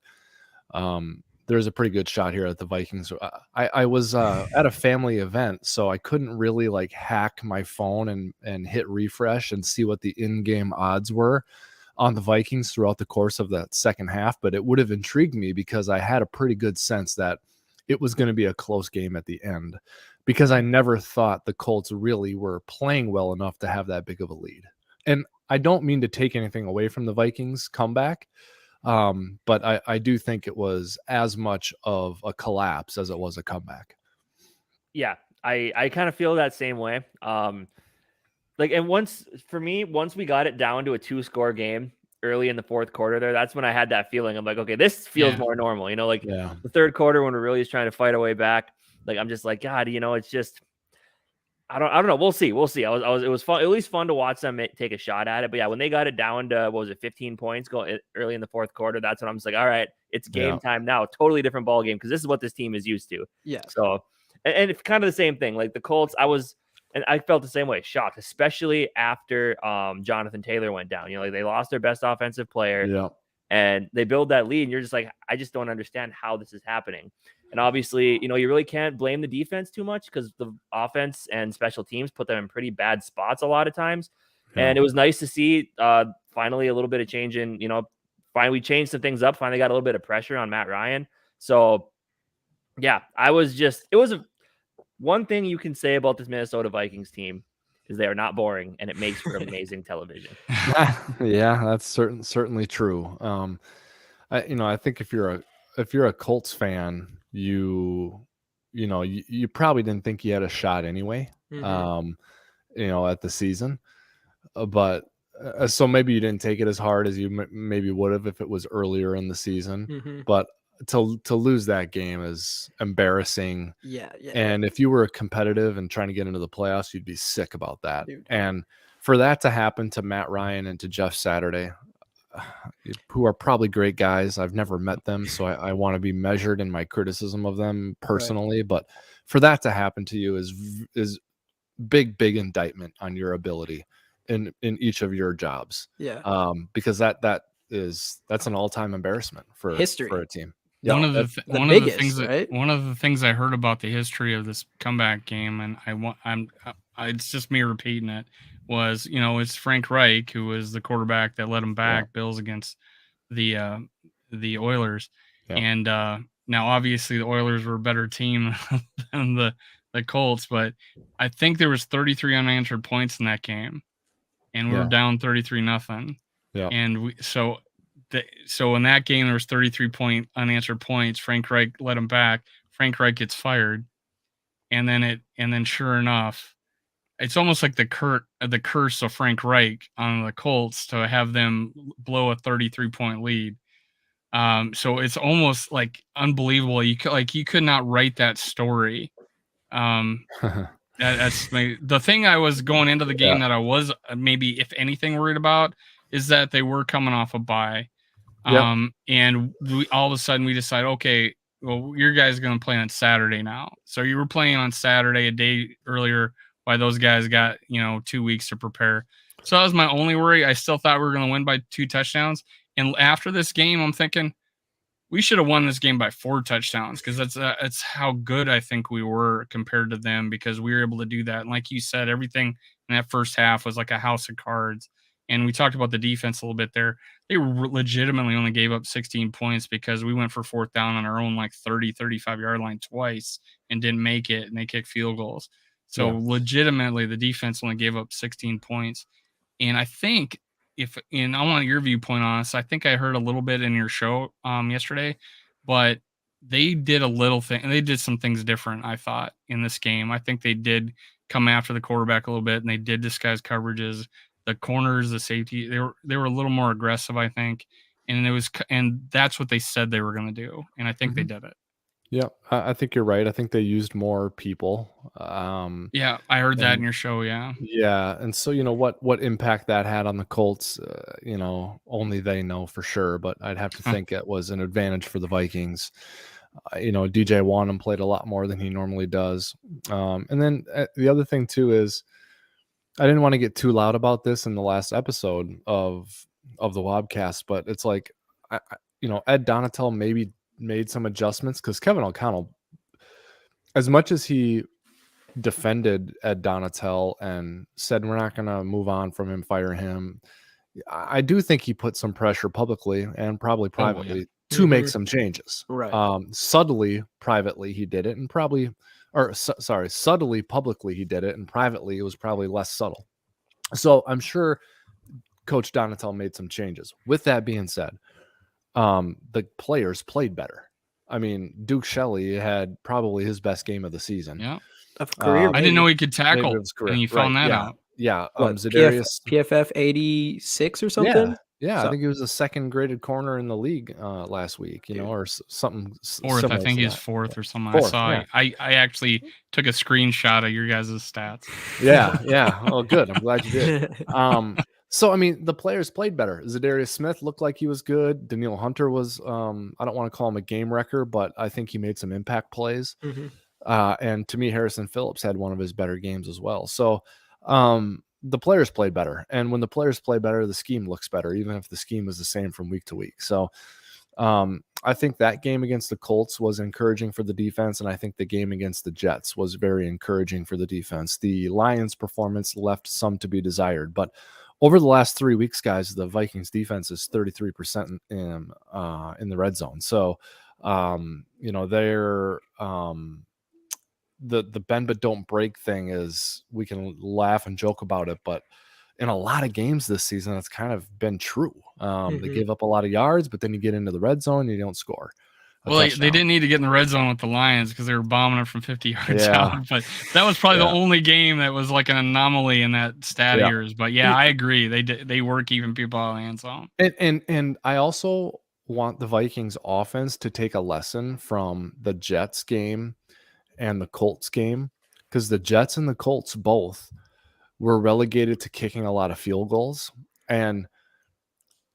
there's a pretty good shot here at the Vikings. I was at a family event, so I couldn't really like hack my phone and hit refresh and see what the in-game odds were on the Vikings throughout the course of that second half. But it would have intrigued me because I had a pretty good sense that it was going to be a close game at the end, because I never thought the Colts really were playing well enough to have that big of a lead. And I don't mean to take anything away from the Vikings comeback, but I do think it was as much of a collapse as it was a comeback. Yeah, I kind of feel that same way. And once we got it down to a 2-score game early in the fourth quarter there, that's when I had that feeling. I'm like, okay, this feels more normal, Yeah. the third quarter when we're really just trying to fight our way back. Like, I'm just like, God, it's just, I don't know. We'll see. It was fun, at least fun to watch them take a shot at it. But yeah, when they got it down to, 15 points going early in the fourth quarter, that's when I'm just like, all right, it's game time now. Totally different ball game, because this is what this team is used to. Yeah. So, and it's kind of the same thing. Like the Colts, and I felt the same way, shocked, especially after Jonathan Taylor went down. Like they lost their best offensive player, Yeah. and they build that lead, and you're just like, I just don't understand how this is happening. And obviously, you really can't blame the defense too much, because the offense and special teams put them in pretty bad spots a lot of times. Yeah. And it was nice to see finally a little bit of change in, finally we changed some things up, finally got a little bit of pressure on Matt Ryan. So yeah, one thing you can say about this Minnesota Vikings team is they are not boring, and it makes for amazing television. Yeah, that's certainly true. I think if you're a Colts fan, you probably didn't think you had a shot anyway. Mhm. At the season, but so maybe you didn't take it as hard as you maybe would have if it was earlier in the season. Mhm. But to lose that game is embarrassing. Yeah. And if you were competitive and trying to get into the playoffs, you'd be sick about that. Dude. And for that to happen to Matt Ryan and to Jeff Saturday, who are probably great guys, I've never met them, so I want to be measured in my criticism of them personally. Right. But for that to happen to you is big indictment on your ability in each of your jobs. Yeah. Because that's an all-time embarrassment for history for a team. Yeah, one of the things I heard about the history of this comeback game, and it's just me repeating it, was it's Frank Reich, who was the quarterback that led them back, Bills against the Oilers, and now obviously the Oilers were a better team than the Colts, but I think there was 33 unanswered points in that game, and we were down 33-0. Yeah. And so in that game there was 33 unanswered points. Frank Reich let him back. Frank Reich gets fired, and then sure enough, it's almost like the curse of Frank Reich on the Colts to have them blow a 33-point lead. So it's almost like unbelievable. You could not write that story. That's the thing. I was going into the game that I was maybe, if anything, worried about is that they were coming off a bye. And all of a sudden we decide, okay, well, your guys are going to play on Saturday now. So you were playing on Saturday a day earlier, while those guys got 2 weeks to prepare. So that was my only worry. I still thought we were going to win by 2 touchdowns. And after this game, I'm thinking we should have won this game by 4 touchdowns, because that's how good I think we were compared to them, because we were able to do that. And like you said, everything in that first half was like a house of cards. And we talked about the defense a little bit there. They legitimately only gave up 16 points because we went for 4th down on our own 30, 35-yard line twice and didn't make it, and they kicked field goals. So legitimately the defense only gave up 16 points. And I think I want your viewpoint on this. I think I heard a little bit in your show yesterday, but they did a little thing, and they did some things different, I thought, in this game. I think they did come after the quarterback a little bit, and they did disguise coverages. The corners, the safety, they were a little more aggressive, I think, and that's what they said they were going to do, and I think they did it. Yeah, I think you're right. I think they used more people. Yeah, I heard that in your show. Yeah, and so what impact that had on the Colts, only they know for sure. But I'd have to think it was an advantage for the Vikings. DJ Wanham played a lot more than he normally does. And then the other thing too is, I didn't want to get too loud about this in the last episode of the Wobcast, but it's like, Ed Donatel maybe made some adjustments, because Kevin O'Connell, as much as he defended Ed Donatel and said we're not going to move on from him, fire him, I do think he put some pressure publicly and probably privately to make some changes. Right. Subtly, privately he did it, and subtly, publicly he did it, and privately it was probably less subtle. So I'm sure Coach Donatel made some changes. With that being said, the players played better. I mean, Duke Shelley had probably his best game of the season. Yeah, of career. I didn't know he could tackle, and you found that out. Yeah, Zadarius PFF 86 or something. Yeah, I think he was the 2nd graded corner in the league last week, or something. 4th, I think he's 4th or something. I saw. I actually took a screenshot of your guys' stats. Yeah. Oh, good. I'm glad you did. So I mean, the players played better. Zadarius Smith looked like he was good. Daniil Hunter was. I don't want to call him a game wrecker, but I think he made some impact plays. And to me, Harrison Phillips had one of his better games as well. So. The players played better, and when the players play better, the scheme looks better, even if the scheme is the same from week to week. So I think that game against the Colts was encouraging for the defense, and I think the game against the Jets was very encouraging for the defense. The Lions' performance left some to be desired, but over the last 3 weeks, guys, the Vikings defense is 33% in the red zone. So they're the bend but don't break thing is, we can laugh and joke about it, but in a lot of games this season, it's kind of been true. They give up a lot of yards, but then you get into the red zone and you don't score. Well, they didn't need to get in the red zone with the Lions because they were bombing it from 50 yards out. But that was probably the only game that was like an anomaly in that stat years. But I agree. They were keeping people out of the end zone. And I also want the Vikings offense to take a lesson from the Jets game and the Colts game, because the Jets and the Colts both were relegated to kicking a lot of field goals, and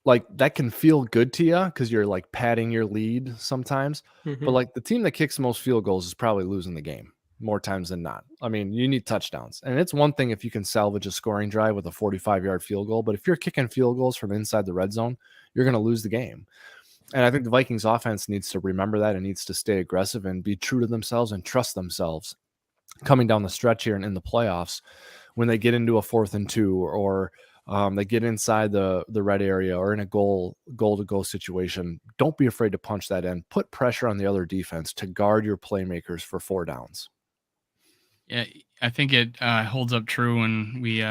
like that can feel good to you because you're like padding your lead sometimes, but like the team that kicks the most field goals is probably losing the game more times than not. I mean, you need touchdowns, and it's one thing if you can salvage a scoring drive with a 45-yard field goal, but if you're kicking field goals from inside the red zone, you're going to lose the game. And I think the Vikings offense needs to remember that and needs to stay aggressive and be true to themselves and trust themselves coming down the stretch here and in the playoffs when they get into a 4th and 2 or they get inside the red area or in a goal to go situation. Don't be afraid to punch that in. Put pressure on the other defense to guard your playmakers for 4 downs. Yeah, I think it holds up true when we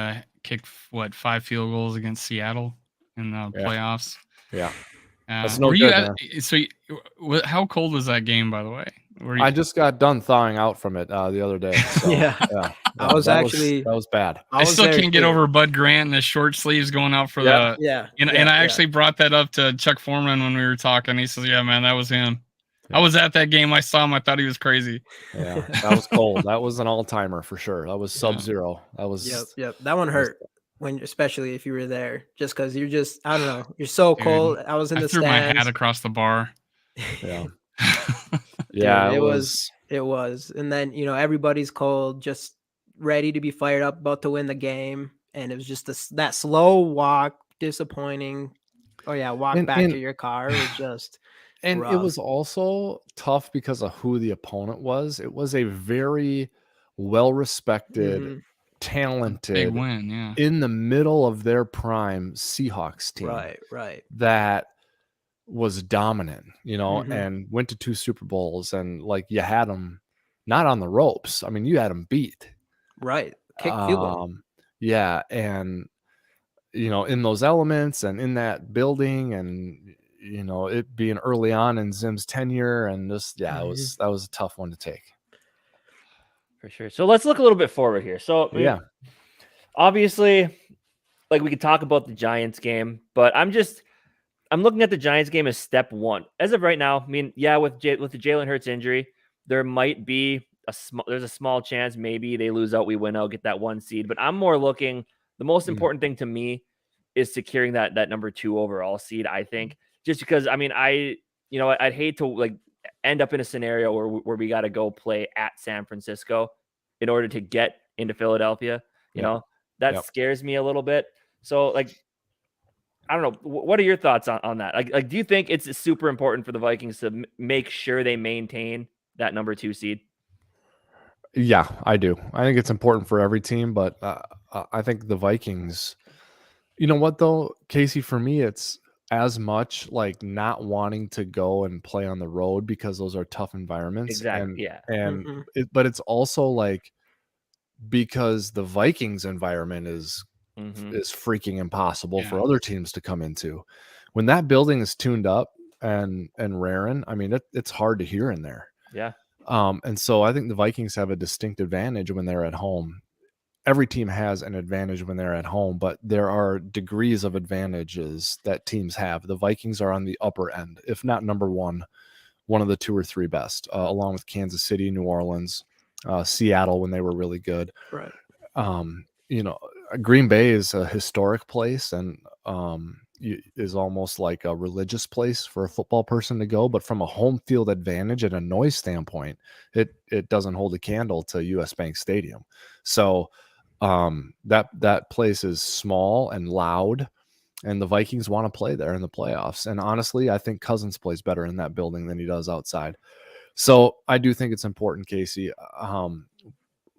kicked 5 field goals against Seattle in the playoffs. Yeah. That's Were no you good, man. how cold was that game, by the way? I just got done thawing out from it the other day. So, Yeah. I was that was bad. I still there can't get too. over Bud Grant and his short sleeves going out for Yeah. and I actually brought that up to Chuck Foreman when we were talking. He says, "Yeah, man, that was him." Yeah. I was at that game. I saw him. I thought he was crazy. Yeah, that was cold. That was an all-timer for sure. That was sub-zero. That was Yep. That one hurt especially if you were there, just because you're just, I don't know, you're so cold. I was in the threw stands. my hat across the bar. Yeah. Yeah, it was. And then, everybody's cold, just ready to be fired up, about to win the game. And it was just that slow walk, disappointing. Oh yeah, walk back to your car. It was just and rough. It was also tough because of who the opponent was. It was a very well-respected, talented, big win, yeah, in the middle of their prime Seahawks team. Right. That was dominant, and went to 2 Super Bowls, and like you had them not on the ropes. I mean, you had them beat. Right. Kick field goal. Yeah, and in those elements and in that building, and it being early on in Zim's tenure, and just that was a tough one to take. For sure. So let's look a little bit forward here. So obviously, like we could talk about the Giants game, but I'm looking at the Giants game as step one. As of right now, I mean, with the Jalen Hurts injury, there might be there's a small chance maybe they lose out, we win out, get that 1 seed. But I'm more looking, the most important thing to me is securing that number 2 overall seed, I think. Just because, I mean, I'd hate to like end up in a scenario where we got to go play at San Francisco in order to get into Philadelphia. That scares me a little bit. So like, I don't know. What are your thoughts on that? Like, do you think it's super important for the Vikings to make sure they maintain that number 2 seed? Yeah, I do. I think it's important for every team, but I think the Vikings, you know what though, Casey, for me, it's as much like not wanting to go and play on the road because those are tough environments. Exactly. But it's also like, because the Vikings environment is freaking impossible for other teams to come into. When that building is tuned up and raring, I mean, it's hard to hear in there. Yeah. And so I think the Vikings have a distinct advantage when they're at home. Every team has an advantage when they're at home, but there are degrees of advantages that teams have. The Vikings are on the upper end, if not number one of the 2 or 3 best, along with Kansas City, New Orleans, Seattle when they were really good. Right. Green Bay is a historic place and is almost like a religious place for a football person to go. But from a home field advantage and a noise standpoint, it doesn't hold a candle to US Bank Stadium. So that place is small and loud, and the Vikings want to play there in the playoffs. And honestly, I think Cousins plays better in that building than he does outside. So I do think it's important, Casey.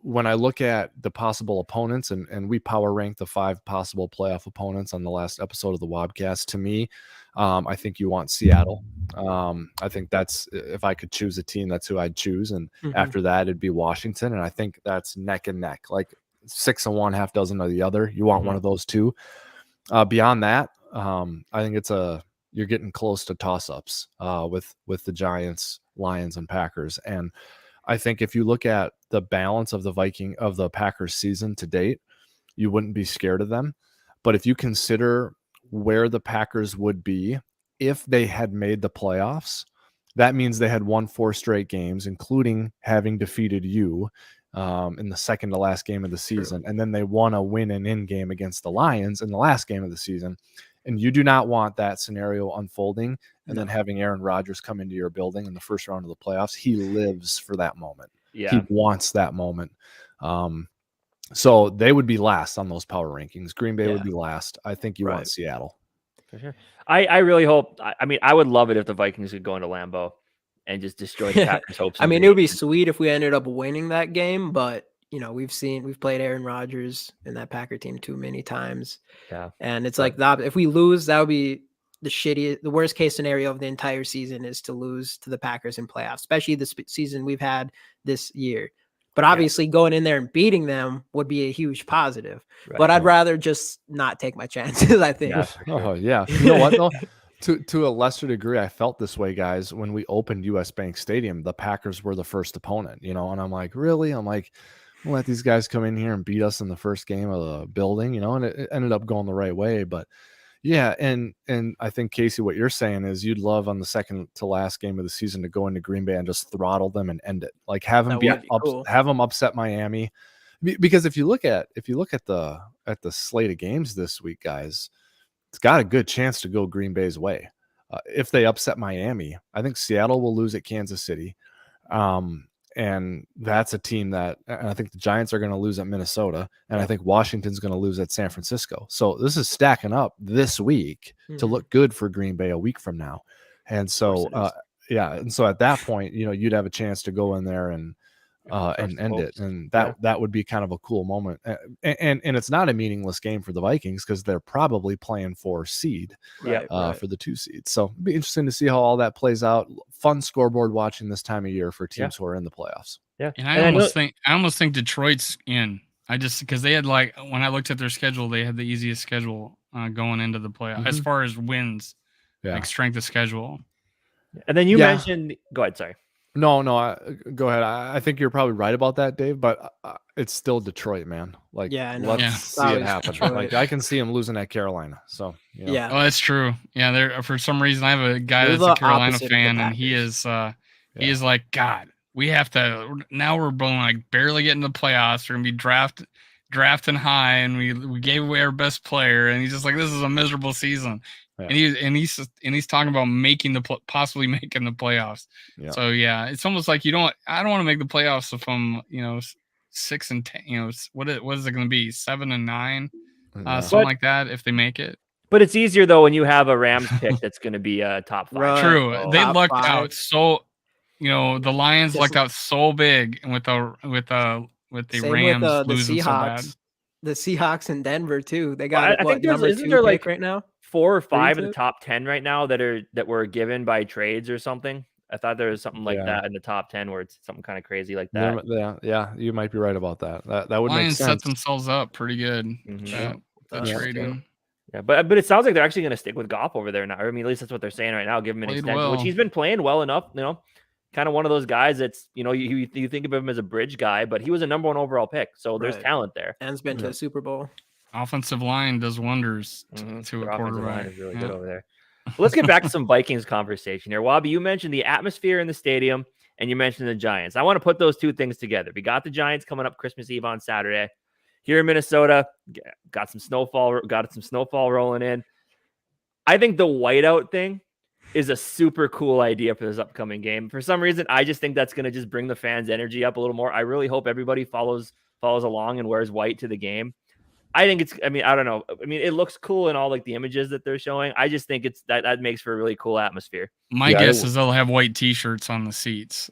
When I look at the possible opponents, and we power rank the 5 possible playoff opponents on the last episode of the Wobcast, to me, I think you want Seattle. I think that's, if I could choose a team, that's who I'd choose. And after that, it'd be Washington. And I think that's neck and neck, like 6 of one, half dozen of the other. You want one of those 2. Beyond that, I think you're getting close to toss-ups with the Giants, Lions, and Packers. And I think if you look at the balance of the Packers season to date, you wouldn't be scared of them. But if you consider where the Packers would be if they had made the playoffs, that means they had won 4 straight games, including having defeated you in the second to last game of the season. And then they won a win-in game against the Lions in the last game of the season. And you do not want that scenario unfolding and then having Aaron Rodgers come into your building in the first round of the playoffs. He lives for that moment. Yeah. He wants that moment. So they would be last on those power rankings. Green Bay would be last. I think you want Seattle. For sure. I really hope, I mean, I would love it if the Vikings could go into Lambeau and just destroy the Packers' hopes. I mean, it would be sweet if we ended up winning that game, but we've played Aaron Rodgers in that Packer team too many times. Yeah. And it's like that. If we lose, that would be the worst case scenario of the entire season, is to lose to the Packers in playoffs, especially the season we've had this year. But obviously going in there and beating them would be a huge positive. Right. But I'd rather just not take my chances, I think. Yeah, for sure. Oh yeah. You know what though? To a lesser degree, I felt this way, guys, when we opened US Bank Stadium. The Packers were the first opponent, and I'm like, really? I'm like, we'll let these guys come in here and beat us in the first game of the building, and it ended up going the right way. But yeah, and I think, Casey, what you're saying is you'd love on the second to last game of the season to go into Green Bay and just throttle them and end it. Like have them have them upset Miami. Because if you look at the slate of games this week, guys, it's got a good chance to go Green Bay's way. If they upset Miami, I think Seattle will lose at Kansas City. And that's a team and I think the Giants are going to lose at Minnesota, and I think Washington's going to lose at San Francisco. So this is stacking up this week to look good for Green Bay a week from now. And so, and so at that point, you'd have a chance to go in there and end it, and that would be kind of a cool moment. And it's not a meaningless game for the Vikings because they're probably playing for seed, for the 2 seeds. So it'd be interesting to see how all that plays out. Fun scoreboard watching this time of year for teams who are in the playoffs. Yeah, and I almost think Detroit's in. Because they had, like, when I looked at their schedule, they had the easiest schedule going into the playoff as far as wins, like strength of schedule. And then you mentioned, go ahead, sorry. No, go ahead. I think you're probably right about that, Dave, but it's still Detroit, man. Like, let's see it happen. Detroit. Like, I can see him losing at Carolina. So, yeah. Oh, that's true. Yeah, there for some reason I have a guy that's a Carolina fan, and he is like, God, we have to. Now we're like barely getting the playoffs. We're gonna be drafting high, and we gave away our best player, and he's just like, this is a miserable season. Yeah. And he's talking about possibly making the playoffs. Yeah. So yeah, it's almost like I don't want to make the playoffs if I'm 6 and 10. What is it going to be? 7 and 9, something like that if they make it. But it's easier though when you have a Rams pick that's going to be a top 5. Right. True, they lucked out so. The Lions lucked out so big, and with the Rams losing so bad. The Seahawks in Denver too. They got I think number 2 pick right now. 4 or 5 of the top 10 right now that were given by trades or something. I thought there was something like that in the top 10 where it's something kind of crazy like that. Yeah, you might be right about that. That would Lions make sense. Set themselves up pretty good. Trading. Yeah, but it sounds like they're actually going to stick with Goff over there now. I mean, at least that's what they're saying right now. Give him an extension, which he's been playing well enough. Kind of one of those guys that's you think of him as a bridge guy, but he was a number 1 overall pick. So there's talent there, and has been to the Super Bowl. Offensive line does wonders to a quarterback. Line is really good over there. Well, let's get back to some Vikings conversation here. Wobby, you mentioned the atmosphere in the stadium, and you mentioned the Giants. I want to put those two things together. We got the Giants coming up Christmas Eve on Saturday. Here in Minnesota, got some snowfall rolling in. I think the whiteout thing is a super cool idea for this upcoming game. For some reason, I just think that's going to just bring the fans' energy up a little more. I really hope everybody follows along and wears white to the game. I think I don't know. I mean, it looks cool in all like the images that they're showing. I just think that makes for a really cool atmosphere. My guess is they'll have white T-shirts on the seats.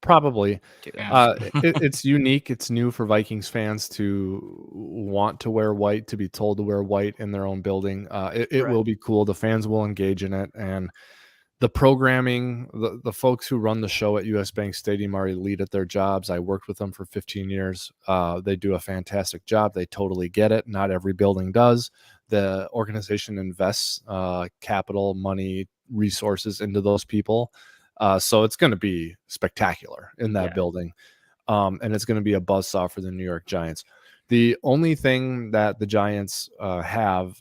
Probably. It's unique. It's new for Vikings fans to want to wear white, to be told to wear white in their own building. It will be cool. The fans will engage in it, and the programming, the folks who run the show at US Bank Stadium are elite at their jobs. I worked with them for 15 years. They do a fantastic job. They totally get it. Not every building does. The organization invests capital, money, resources into those people. So it's going to be spectacular in that building. And it's going to be a buzzsaw for the New York Giants. The only thing that the Giants have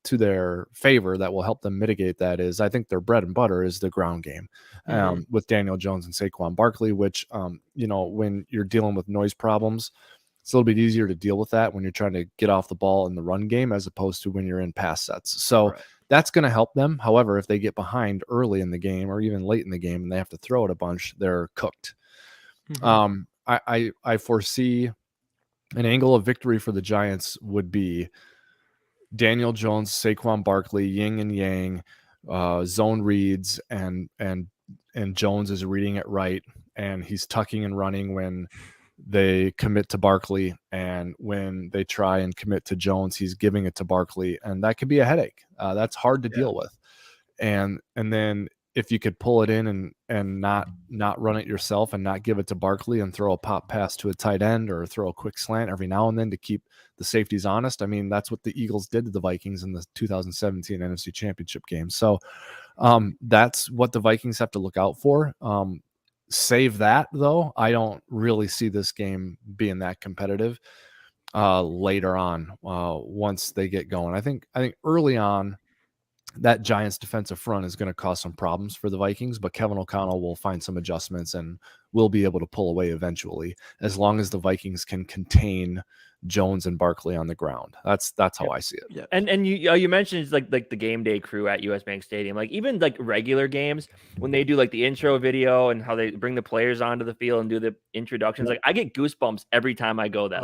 to their favor that will help them mitigate that is, I think their bread and butter is the ground game with Daniel Jones and Saquon Barkley, which, when you're dealing with noise problems, it's a little bit easier to deal with that when you're trying to get off the ball in the run game as opposed to when you're in pass sets. So that's going to help them. However, if they get behind early in the game or even late in the game and they have to throw it a bunch, they're cooked. I foresee an angle of victory for the Giants would be Daniel Jones, Saquon Barkley, yin and yang, zone reads, and Jones is reading it right, and he's tucking and running when they commit to Barkley, and when they try and commit to Jones, he's giving it to Barkley, and that could be a headache. That's hard to deal with. And then if you could pull it in and not run it yourself and not give it to Barkley and throw a pop pass to a tight end or throw a quick slant every now and then to keep the safeties honest. I mean, that's what the Eagles did to the Vikings in the 2017 NFC Championship game. So that's what the Vikings have to look out for. Save that, though. I don't really see this game being that competitive later on once they get going. I think early on, that Giants defensive front is going to cause some problems for the Vikings, but Kevin O'Connell will find some adjustments and will be able to pull away eventually, as long as the Vikings can contain Jones and Barkley on the ground. That's how I see it. Yeah. And you mentioned like the game day crew at US Bank Stadium, like even like regular games when they do like the intro video and how they bring the players onto the field and do the introductions. Like I get goosebumps every time I go there.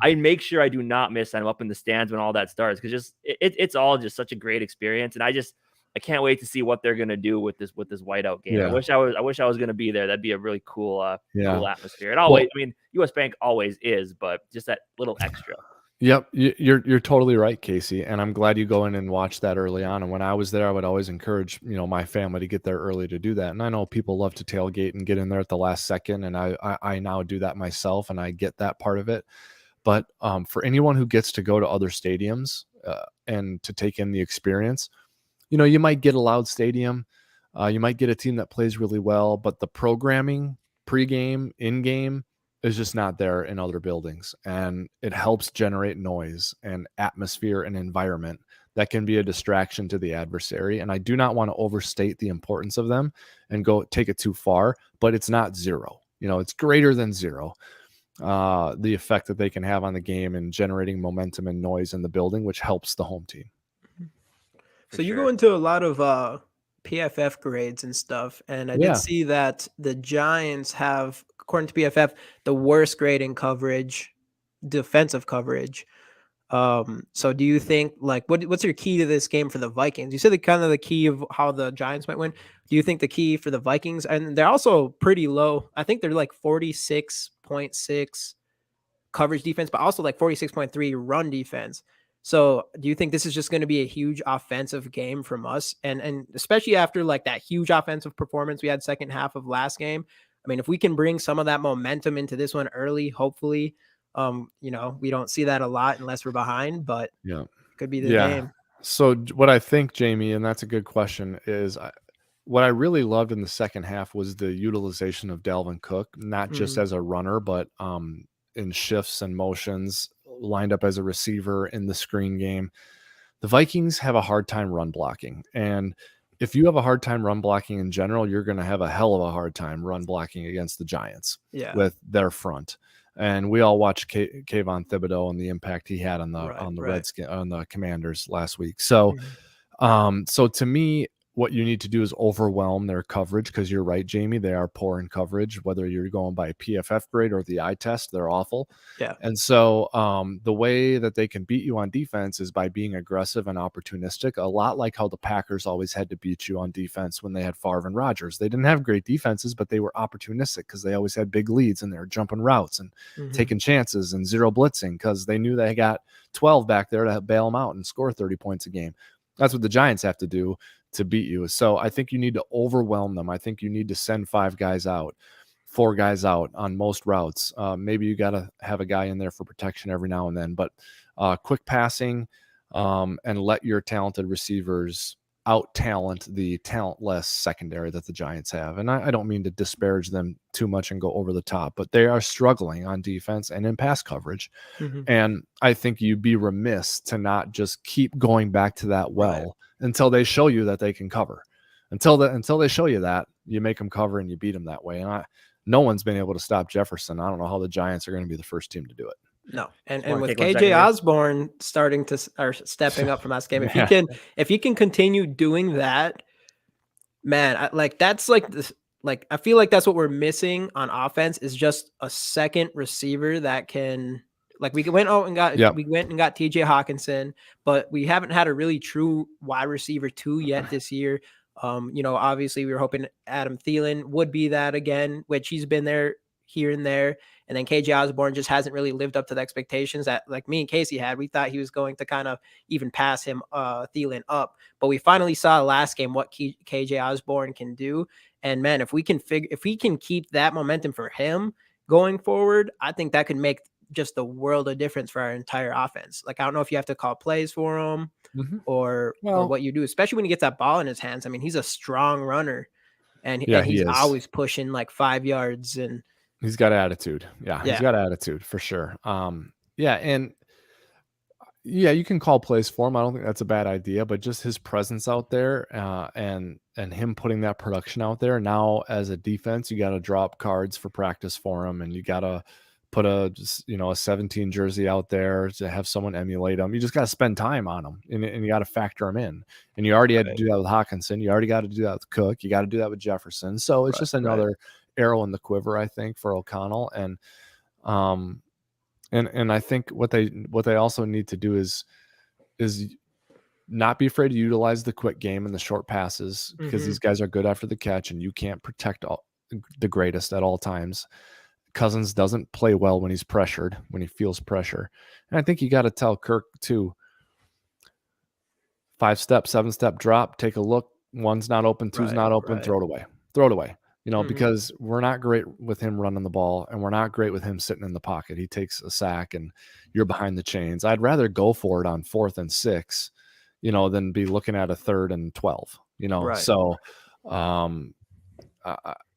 I make sure I do not miss. I'm up in the stands when all that starts, because just it's all just such a great experience, and I can't wait to see what they're gonna do with this whiteout game. Yeah. I wish I was gonna be there. That'd be a really cool cool atmosphere. It Well, I mean, US Bank always is, but just that little extra. Yep, you're totally right, Casey, and I'm glad you go in and watch that early on. And when I was there, I would always encourage my family to get there early to do that. And I know people love to tailgate and get in there at the last second, and I now do that myself, and I get that part of it. But for anyone who gets to go to other stadiums and to take in the experience, you might get a loud stadium, you might get a team that plays really well, but the programming, pregame, in-game, is just not there in other buildings, and it helps generate noise and atmosphere and environment that can be a distraction to the adversary. And I do not want to overstate the importance of them and go take it too far, but it's not zero. It's greater than zero. The effect that they can have on the game and generating momentum and noise in the building, which helps the home team. So you go into a lot of PFF grades and stuff, and I did see that the Giants have, according to PFF, the worst grade in coverage, defensive coverage. So do you think, like, what's your key to this game for the Vikings? You said the key of how the Giants might win. Do you think the key for the Vikings, and they're also pretty low, I think they're like 46.6 coverage defense, but also like 46.3 run defense. So do you think this is just going to be a huge offensive game from us? And especially after like that huge offensive performance we had second half of last game. I mean, if we can bring some of that momentum into this one early, hopefully, we don't see that a lot unless we're behind, but it could be the game. So what I think, Jamie, and that's a good question, is what I really loved in the second half was the utilization of Dalvin Cook, not just as a runner, but in shifts and motions, lined up as a receiver in the screen game. The Vikings have a hard time run blocking. And if you have a hard time run blocking in general, you're going to have a hell of a hard time run blocking against the Giants with their front. And we all watched Kayvon Thibodeau and the impact he had on the Commanders last week. So, so to me, what you need to do is overwhelm their coverage, because you're right, Jamie, they are poor in coverage, whether you're going by a PFF grade or the eye test, they're awful. Yeah. And so the way that they can beat you on defense is by being aggressive and opportunistic, a lot like how the Packers always had to beat you on defense when they had Favre and Rodgers. They didn't have great defenses, but they were opportunistic because they always had big leads and they were jumping routes and taking chances and zero blitzing because they knew they got 12 back there to bail them out and score 30 points a game. That's what the Giants have to do to beat you. So I think you need to overwhelm them. I think you need to send 4 guys out on most routes. Maybe you got to have a guy in there for protection every now and then, but quick passing and let your talented receivers out talent the talentless secondary that the Giants have. And I don't mean to disparage them too much and go over the top, but they are struggling on defense and in pass coverage. And I think you'd be remiss to not just keep going back to that until they show you that they can cover. Until they show you that, you make them cover and you beat them that way. And no one's been able to stop Jefferson. I don't know how the Giants are going to be the first team to do it. No, and with KJ Osborne stepping up from last game, if he can continue doing that, man, I feel like that's what we're missing on offense, is just a second receiver that can, like, we went and got TJ Hawkinson, but we haven't had a really true wide receiver 2 yet this year. Obviously we were hoping Adam Thielen would be that again, which he's been there here and there. And then KJ Osborne just hasn't really lived up to the expectations that like me and Casey had. We thought he was going to kind of even pass him Thielen up, but we finally saw last game what KJ Osborne can do. And man, if we can keep that momentum for him going forward, I think that could make just the world of difference for our entire offense. Like, I don't know if you have to call plays for him or what you do, especially when he gets that ball in his hands. I mean, he's a strong runner, and he's always pushing like 5 yards, and he's got attitude. Yeah, he's got attitude for sure. And you can call plays for him. I don't think that's a bad idea, but just his presence out there and him putting that production out there. Now, as a defense, you got to drop cards for practice for him, and you got to put a 17 jersey out there to have someone emulate him. You just got to spend time on him, and you got to factor him in. And you already had to do that with Hawkinson. You already got to do that with Cook. You got to do that with Jefferson. So it's just another arrow in the quiver, I think, for O'Connell. And I think what they also need to do is not be afraid to utilize the quick game and the short passes, because these guys are good after the catch, and you can't protect the greatest at all times. Cousins doesn't play well when he's pressured, when he feels pressure. And I think you got to tell Kirk too, 5-step, 7-step drop, take a look. One's not open, two's not open, throw it away. Throw it away. Because we're not great with him running the ball, and we're not great with him sitting in the pocket. He takes a sack and you're behind the chains. I'd rather go for it on 4th and 6, than be looking at a 3rd and 12, So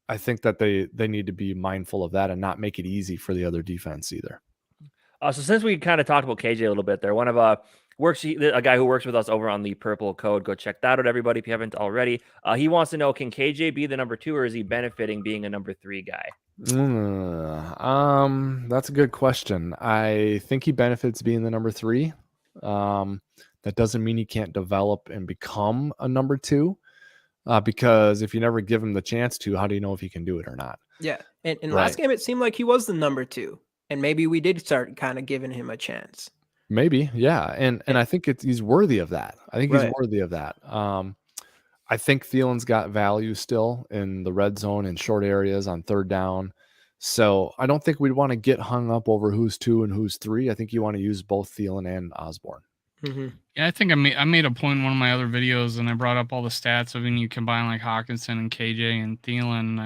I think that they need to be mindful of that and not make it easy for the other defense either. So since we kind of talked about KJ a little bit there, one of a guy who works with us over on the Purple Code, go check that out, everybody, if you haven't already. He wants to know, can KJ be the number 2, or is he benefiting being a number 3 guy? That's a good question. I think he benefits being the number 3. That doesn't mean he can't develop and become a number 2. Because if you never give him the chance to, how do you know if he can do it or not? Yeah. And last game, it seemed like he was the number 2. And maybe we did start kind of giving him a chance. Maybe. Yeah. And I think he's worthy of that. I think he's worthy of that. I think Thielen's got value still in the red zone and short areas on 3rd down. So I don't think we'd want to get hung up over who's 2 and who's 3. I think you want to use both Thielen and Osborne. Yeah, I think I made a point in one of my other videos, and I brought up all the stats of when you combine like Hawkinson and KJ and Thielen,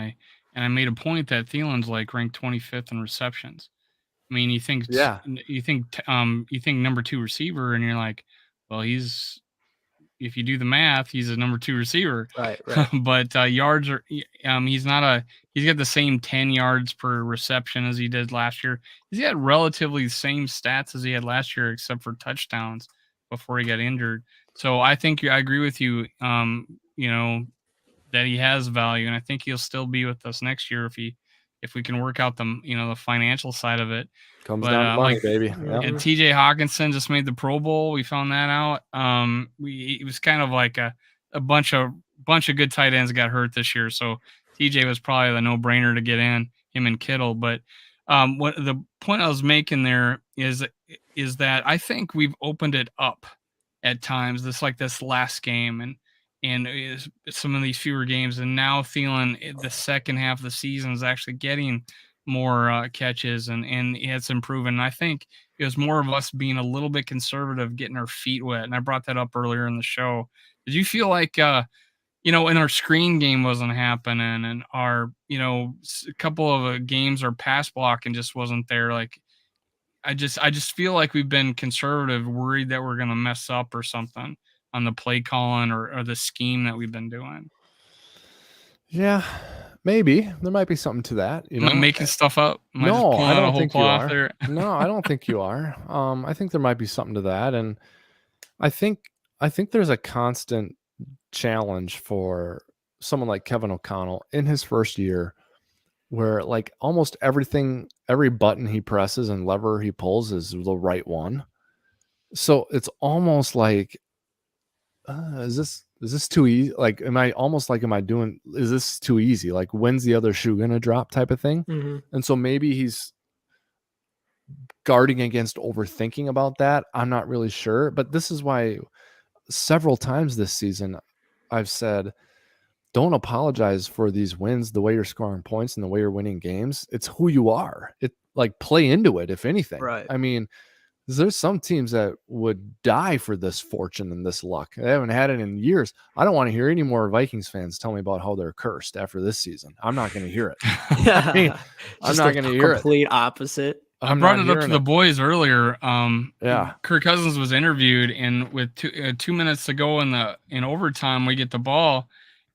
and I made a point that Thielen's like ranked 25th in receptions. I mean, you think number 2 receiver, and you're like, well, if you do the math, he's a number 2 receiver. Right. But yards are he's got the same 10 yards per reception as he did last year. He's got relatively the same stats as he had last year, except for touchdowns before he got injured. So I think I agree with you, that he has value, and I think he'll still be with us next year if we can work out the financial side of it. Comes down to money, baby. And TJ Hawkinson just made the Pro Bowl. We found that out. It was kind of like a bunch of good tight ends got hurt this year, so TJ was probably the no-brainer to get in, him and Kittle. But what the point I was making there is that I think we've opened it up at times. This last game and some of these fewer games, and now Thielen, the second half of the season, is actually getting more catches, and it's improving. And I think it was more of us being a little bit conservative, getting our feet wet. And I brought that up earlier in the show. Did you feel like in our screen game wasn't happening, and our a couple of games our pass blocking just wasn't there? Like I just feel like we've been conservative, worried that we're going to mess up or something on the play calling or the scheme that we've been doing. Yeah, maybe there might be something to that. Am I making stuff up? No, I don't think you are. No, I don't think you are. I think there might be something to that, and I think there's a constant challenge for someone like Kevin O'Connell in his first year, where like almost every button he presses and lever he pulls is the right one. So it's almost like, is this too easy? Like, is this too easy? Like, when's the other shoe gonna drop type of thing? And so maybe he's guarding against overthinking about that. I'm not really sure, but this is why several times this season I've said, don't apologize for these wins, the way you're scoring points and the way you're winning games. It's who you are. like play into it, if anything. Right. I mean, there's some teams that would die for this fortune and this luck. They haven't had it in years. I don't want to hear any more Vikings fans tell me about how they're cursed after this season. I'm not going to hear it. I mean, I'm not going to hear it. Complete opposite. I brought it up to the boys earlier. Yeah. Kirk Cousins was interviewed, and with 2 minutes to go in overtime, we get the ball,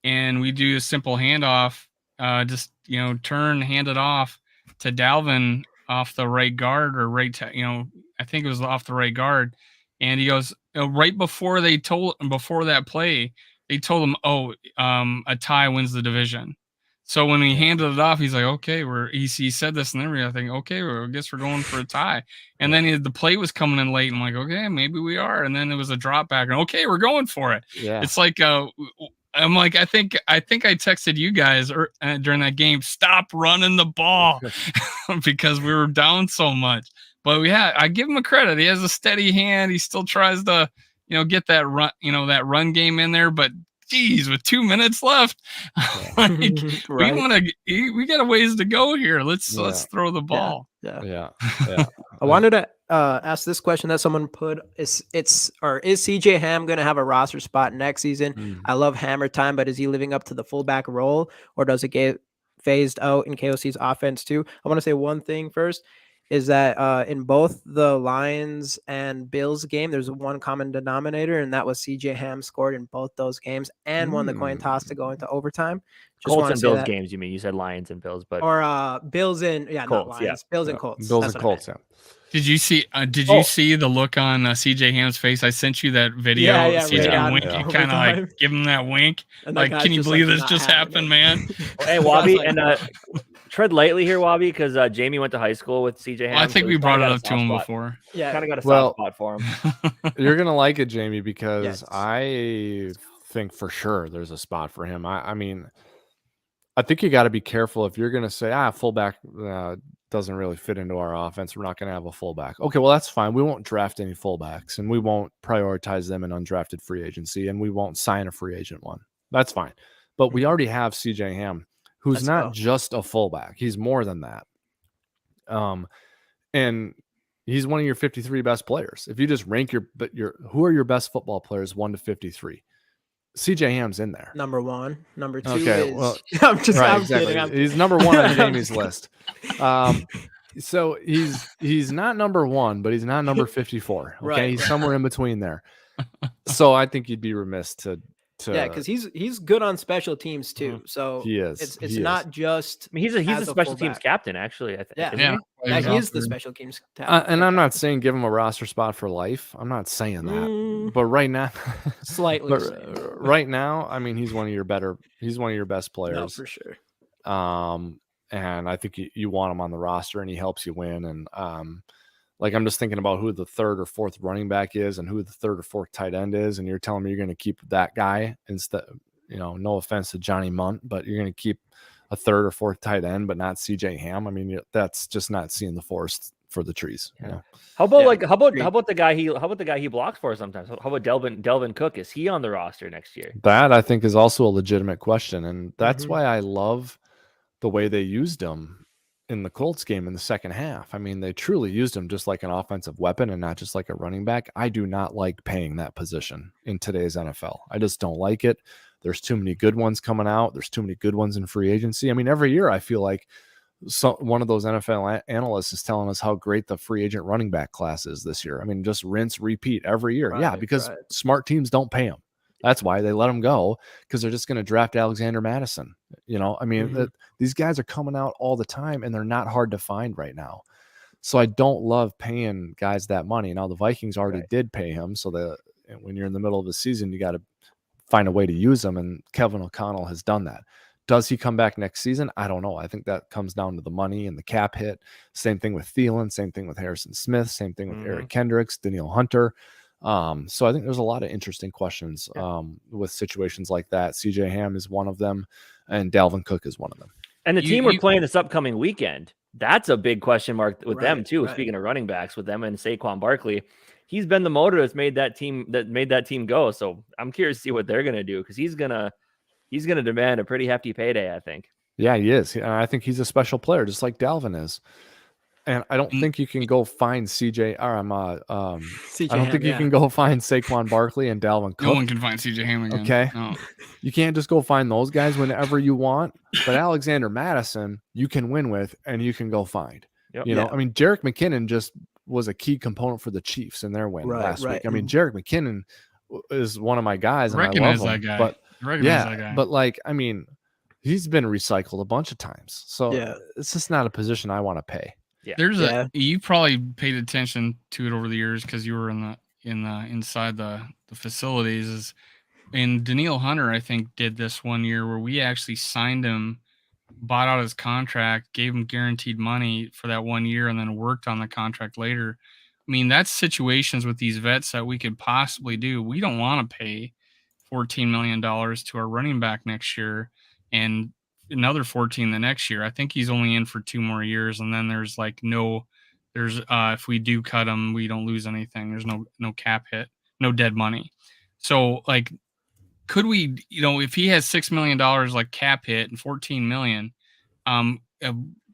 and we do a simple handoff. Just hand it off to Dalvin off the right guard or I think it was off the right guard, and he goes right before that play, they told him, a tie wins the division. So when he handed it off, he's like, okay, he said this and everything. I think, okay, I guess we're going for a tie. And then the play was coming in late. And I'm like, okay, maybe we are. And then it was a drop back, and okay, we're going for it. Yeah. It's like, I'm like, I think I texted you guys during that game, stop running the ball because we were down so much. But I give him a credit. He has a steady hand. He still tries to, get that run, that run game in there. But geez, with 2 minutes left, Right. we got a ways to go here. Let's throw the ball. Yeah. Yeah. I wanted to ask this question that someone put: is CJ Ham going to have a roster spot next season? I love Hammer time, but is he living up to the fullback role, or does it get phased out in KOC's offense too? I want to say one thing first. Is that in both the Lions and Bills game, there's one common denominator, and that was CJ Ham scored in both those games and won the coin toss to go into overtime. Colts and Bills games, you mean? You said Lions and Bills, but Bills and Colts, not Lions, Bills and Colts. Bills and Colts. Yeah. Did you see? You see the look on CJ Ham's face? I sent you that video. CJ winking, kind of like give him that wink. Like, can you believe this just happened, man? Hey, Wobby, and tread lightly here, Wobby, because Jamie went to high school with CJ Ham. Well, I think we brought it up to him before. Yeah, kind of got a soft spot for him. You're gonna like it, Jamie, because I think for sure there's a spot for him. I mean, I think you got to be careful if you're gonna say fullback doesn't really fit into our offense. We're not gonna have a fullback. Okay, well that's fine. We won't draft any fullbacks, and we won't prioritize them in undrafted free agency, and we won't sign a free agent one. That's fine. But we already have CJ Ham, who's not just a fullback. He's more than that. And he's one of your 53 best players. If you just rank who are your best football players 1 to 53? CJ Ham's in there. Number 1, number 2 okay, is. Well, I'm kidding. He's number 1 on Jamie's list. So he's not number 1, but he's not number 54. Okay, Right. He's somewhere in between there. So I think you'd be remiss to because he's good on special teams too. So he is. It's not just. I mean, he's a special teams captain, actually. I think. Yeah, he is the special teams captain. And I'm not saying give him a roster spot for life. I'm not saying that. But right now, slightly. Right now, I mean, he's one of your best players. No, for sure. And I think you want him on the roster, and he helps you win. And I'm just thinking about who the 3rd or 4th running back is and who the 3rd or 4th tight end is. And you're telling me you're going to keep that guy instead, no offense to Johnny Munt, but you're going to keep a 3rd or 4th tight end, but not CJ Ham. I mean, that's just not seeing the forest for the trees. Yeah. How about the guy he blocks for sometimes? How about Delvin Cook? Is he on the roster next year? That I think is also a legitimate question. And that's why I love the way they used him in the Colts game in the second half. I mean, they truly used him just like an offensive weapon and not just like a running back. I do not like paying that position in today's NFL. I just don't like it. There's too many good ones coming out. There's too many good ones in free agency. I mean, every year I feel like one of those NFL analysts is telling us how great the free agent running back class is this year. I mean, just rinse, repeat every year. Because smart teams don't pay them. That's why they let him go, because they're just going to draft Alexander Madison. I mean, these guys are coming out all the time, and they're not hard to find right now. So I don't love paying guys that money. Now, the Vikings already did pay him, so when you're in the middle of the season, you got to find a way to use them, and Kevin O'Connell has done that. Does he come back next season? I don't know. I think that comes down to the money and the cap hit. Same thing with Thielen, same thing with Harrison Smith, same thing with Eric Kendricks, Danielle Hunter. So I think there's a lot of interesting questions with situations like that. CJ Ham is one of them, and Dalvin Cook is one of them. And the team we're playing this upcoming weekend, that's a big question mark with them too. Speaking of running backs, with them and Saquon Barkley, he's been the motor that's made that team go. So I'm curious to see what they're gonna do, because he's gonna demand a pretty hefty payday, I think. Yeah, he is. And I think he's a special player, just like Dalvin is. And I don't think you can go find CJ. Or CJ I don't think you can go find Saquon Barkley and Dalvin Cook. No one can find CJ Ham again. Okay. No. You can't just go find those guys whenever you want. But Alexander Madison, you can win with, and you can go find. Yep. You know, I mean, Jerick McKinnon just was a key component for the Chiefs in their win last week. I mean, Jerick McKinnon is one of my guys, and I love him. That guy. But that guy. but like, I mean, he's been recycled a bunch of times, so it's just not a position I want to pay. Yeah. There's you probably paid attention to it over the years because you were inside the facilities. And Daniil Hunter, I think, did this one year where we actually signed him, bought out his contract, gave him guaranteed money for that 1 year, and then worked on the contract later. I mean, that's situations with these vets that we could possibly do. We don't want to pay $14 million to our running back next year and another 14 the next year. I think he's only in for 2 more years, and then there's if we do cut him, we don't lose anything. There's no cap hit, no dead money. So like, could we, if he has $6 million like cap hit and 14 million,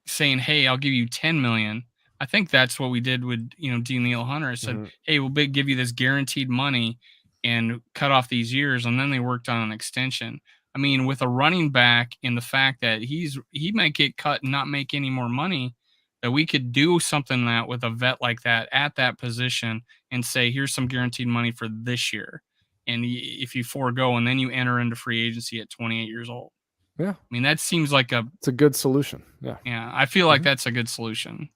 saying, hey, I'll give you 10 million. I think that's what we did with Daniil Hunter. I said, hey, we'll give you this guaranteed money and cut off these years, and then they worked on an extension. I mean, with a running back and the fact that he might get cut and not make any more money, that we could do something that with a vet like that at that position and say, here's some guaranteed money for this year. And if you forego and then you enter into free agency at 28 years old. Yeah. I mean, that seems like it's a good solution. Yeah. Yeah. I feel like that's a good solution.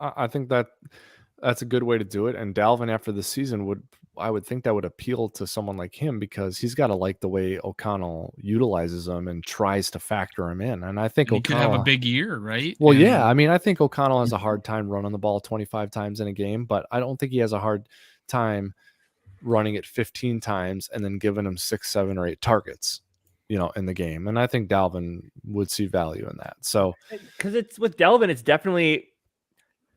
I think that's a good way to do it. And Dalvin after the season I would think that would appeal to someone like him because he's got to like the way O'Connell utilizes him and tries to factor him in. And I think he could have a big year, right? Well, yeah. I mean, I think O'Connell has a hard time running the ball 25 times in a game, but I don't think he has a hard time running it 15 times and then giving him 6, 7, or 8 targets, in the game. And I think Dalvin would see value in that. So, because it's with Dalvin, it's definitely,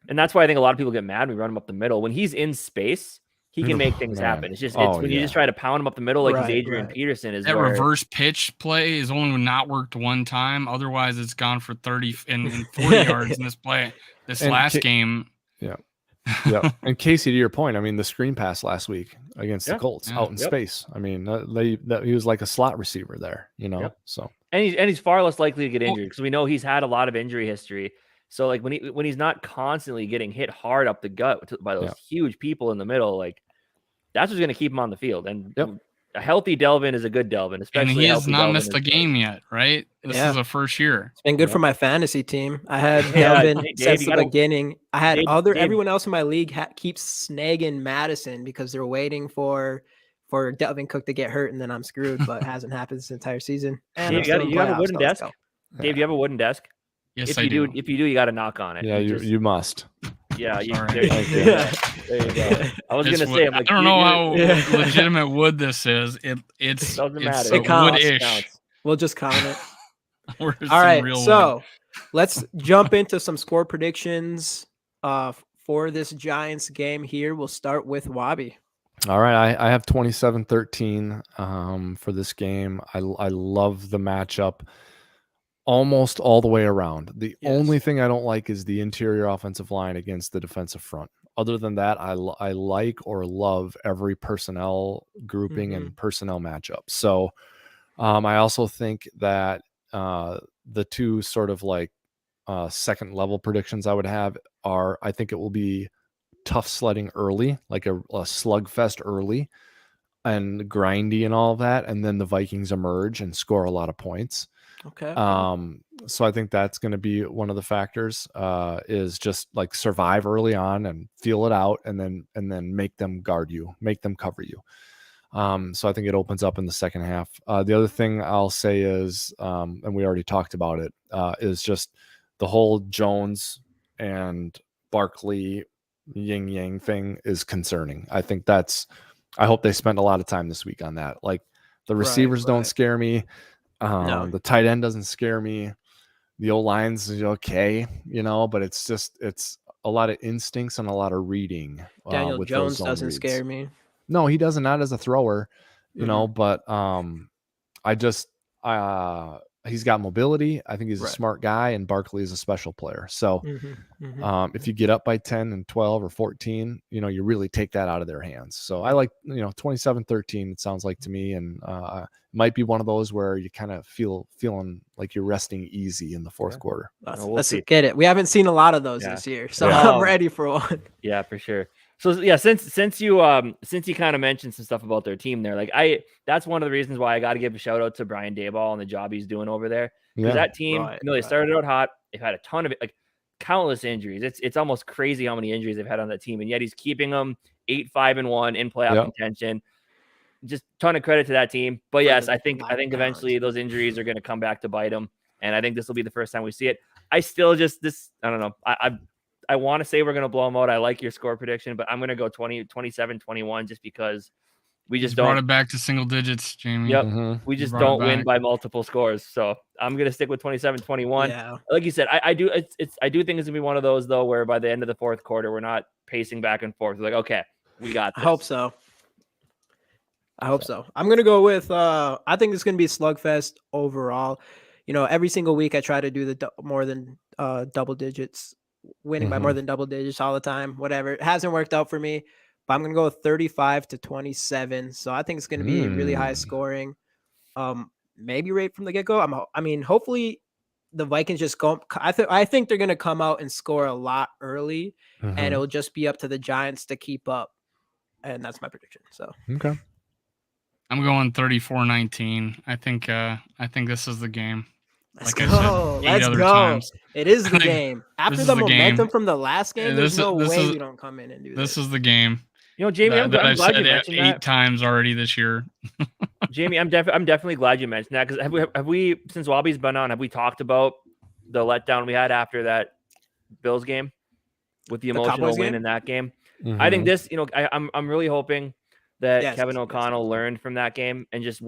and that's why I think a lot of people get mad when we run him up the middle. When he's in space, he can make things happen. It's just when you just try to pound him up the middle like he's Adrian Peterson is. That reverse pitch play is only not worked one time. Otherwise, it's gone for 30 and 40 yards in this play. Last game. Yeah. Yeah. And Casey, to your point, I mean, the screen pass last week against the Colts out in space. I mean, he was like a slot receiver there, so. And he's far less likely to get injured because we know he's had a lot of injury history. So like when he's not constantly getting hit hard up the gut by those huge people in the middle, like that's what's going to keep him on the field. And a healthy Delvin is a good Delvin, especially. And he has not missed a game yet, right? This is a first year. It's been good for my fantasy team. I had Delvin since the beginning. I had everyone else in my league keeps snagging Madison because they're waiting for Delvin Cook to get hurt, and then I'm screwed. But it hasn't happened this entire season. And you have a wooden desk. Dave, you have a wooden desk. Yes, I do. If you do, you got to knock on it. Yeah, you must. Yeah, there you go. I was gonna say, I don't know how legitimate wood this is. It's doesn't matter. It wood-ish. We'll just count it. All right, so let's jump into some score predictions for this Giants game here. We'll start with Wobby. All right, I have 27-13 for this game. I love the matchup. Almost all the way around. The only thing I don't like is the interior offensive line against the defensive front. Other than that, I like or love every personnel grouping and personnel matchup. So I also think that the two sort of like second level predictions I would have are, I think it will be tough sledding early, like a slugfest early and grindy and all of that. And then the Vikings emerge and score a lot of points. Okay. So I think that's going to be one of the factors, is just like survive early on and feel it out and then make them guard you, make them cover you. So I think it opens up in the second half. The other thing I'll say is, and we already talked about it, is just the whole Jones and Barkley yin yang thing is concerning. I hope they spent a lot of time this week on that. Like the receivers don't scare me. No. The tight end doesn't scare me. The O-line's okay, but it's a lot of instincts and a lot of reading. Daniel Jones doesn't scare me. No, he doesn't, not as a thrower, but I he's got mobility. I think he's a Right. smart guy, and Barkley is a special player. So Mhm. if you get up by 10 and 12 or 14, you really take that out of their hands. So I like, 27-13, it sounds like to me. And might be one of those where you kind of feeling like you're resting easy in the fourth quarter. Let's see. get it. We haven't seen a lot of those this year, so I'm ready for one. Yeah, for sure. So yeah, since you kind of mentioned some stuff about their team there, that's one of the reasons why I got to give a shout out to Brian Dayball and the job he's doing over there. Because that team, they started out hot. They've had a ton of countless injuries. It's almost crazy how many injuries they've had on that team, and yet he's keeping them 8-5-1 in playoff contention. Just ton of credit to that team. But yes, I think eventually those injuries are going to come back to bite them, and I think this will be the first time we see it. I still I don't know. I want to say we're going to blow them out. I like your score prediction, but I'm going to go 27-21 just because we just brought it back to single digits, Jamie. Yep. We just don't win by multiple scores. So I'm going to stick with 27-21. Yeah. Like you said, I do think it's going to be one of those though, where by the end of the fourth quarter, we're not pacing back and forth. We're like, okay, we got this. I hope so. I'm going to go with, I think it's going to be a slugfest overall. Every single week I try to do the more than double digits, winning by more than double digits all the time, whatever. It hasn't worked out for me, but I'm going to go with 35-27. So I think it's going to be really high scoring. Maybe right from the get-go. Hopefully the Vikings just go. I think they're going to come out and score a lot early, and it'll just be up to the Giants to keep up. And that's my prediction. So okay. I'm going 34-19. I think this is the game. Let's go. It is the game. After the momentum from the last game, there's no way we don't come in and do this. This is the game. Jamie, I'm glad you mentioned that 8 times already this year. Jamie, I'm definitely glad you mentioned that, because have we since Wobby's been on, have we talked about the letdown we had after that Bills game with the emotional win in that game? I think this, I'm really hoping that Kevin O'Connell learned from that game, and just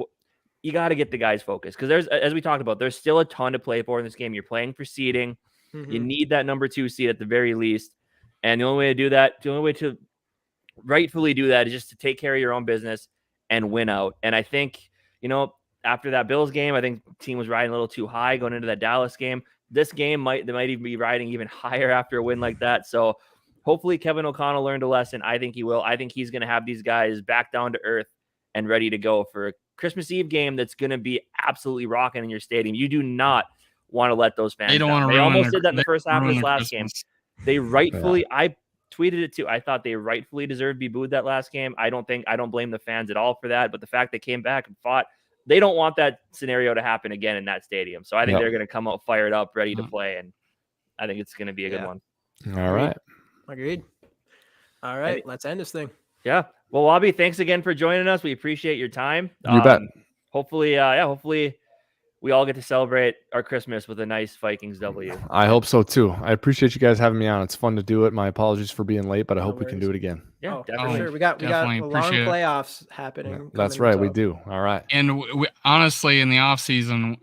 you got to get the guys focused, because as we talked about, there's still a ton to play for in this game. You're playing for seeding. You need that number 2 seed at the very least, and the only way to rightfully do that is just to take care of your own business and win out. And I think, after that Bills game, I think the team was riding a little too high going into that Dallas game. This game they might even be riding even higher after a win like that. So hopefully Kevin O'Connell learned a lesson. I think he will. I think he's going to have these guys back down to earth and ready to go for a Christmas Eve game that's going to be absolutely rocking in your stadium. You do not want to let those fans down. They almost did that in the first half of this last game. They rightfully, I tweeted it too. I thought they rightfully deserved to be booed that last game. I don't blame the fans at all for that, but the fact they came back and fought, they don't want that scenario to happen again in that stadium. So I think they're going to come out fired up, ready to play, and I think it's going to be a good one. All right. Agreed. All right, let's end this thing. Yeah. Well, Wobby, thanks again for joining us. We appreciate your time. You bet. Hopefully, hopefully we all get to celebrate our Christmas with a nice Vikings W. I hope so too. I appreciate you guys having me on. It's fun to do it. My apologies for being late, but I hope we can do it again. Yeah, definitely. Sure. We got a long playoffs happening. That's right. We do. All right. And honestly, in the off season,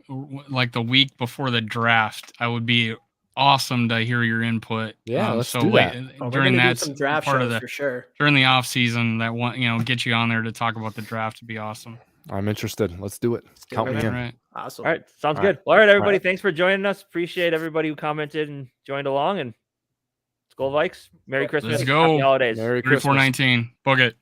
like the week before the draft, I would be awesome to hear your input. Yeah, let's do that. During that some draft part of for sure. During the off season, that one, get you on there to talk about the draft would be awesome. I'm interested. Let's do it. Count me in. Right. Awesome. All right. Sounds good. All right, everybody. Thanks for joining us. Appreciate everybody who commented and joined along. And let's go Vikes. Merry Christmas. Let's go. Happy holidays. Merry Christmas. 34-19. Book it.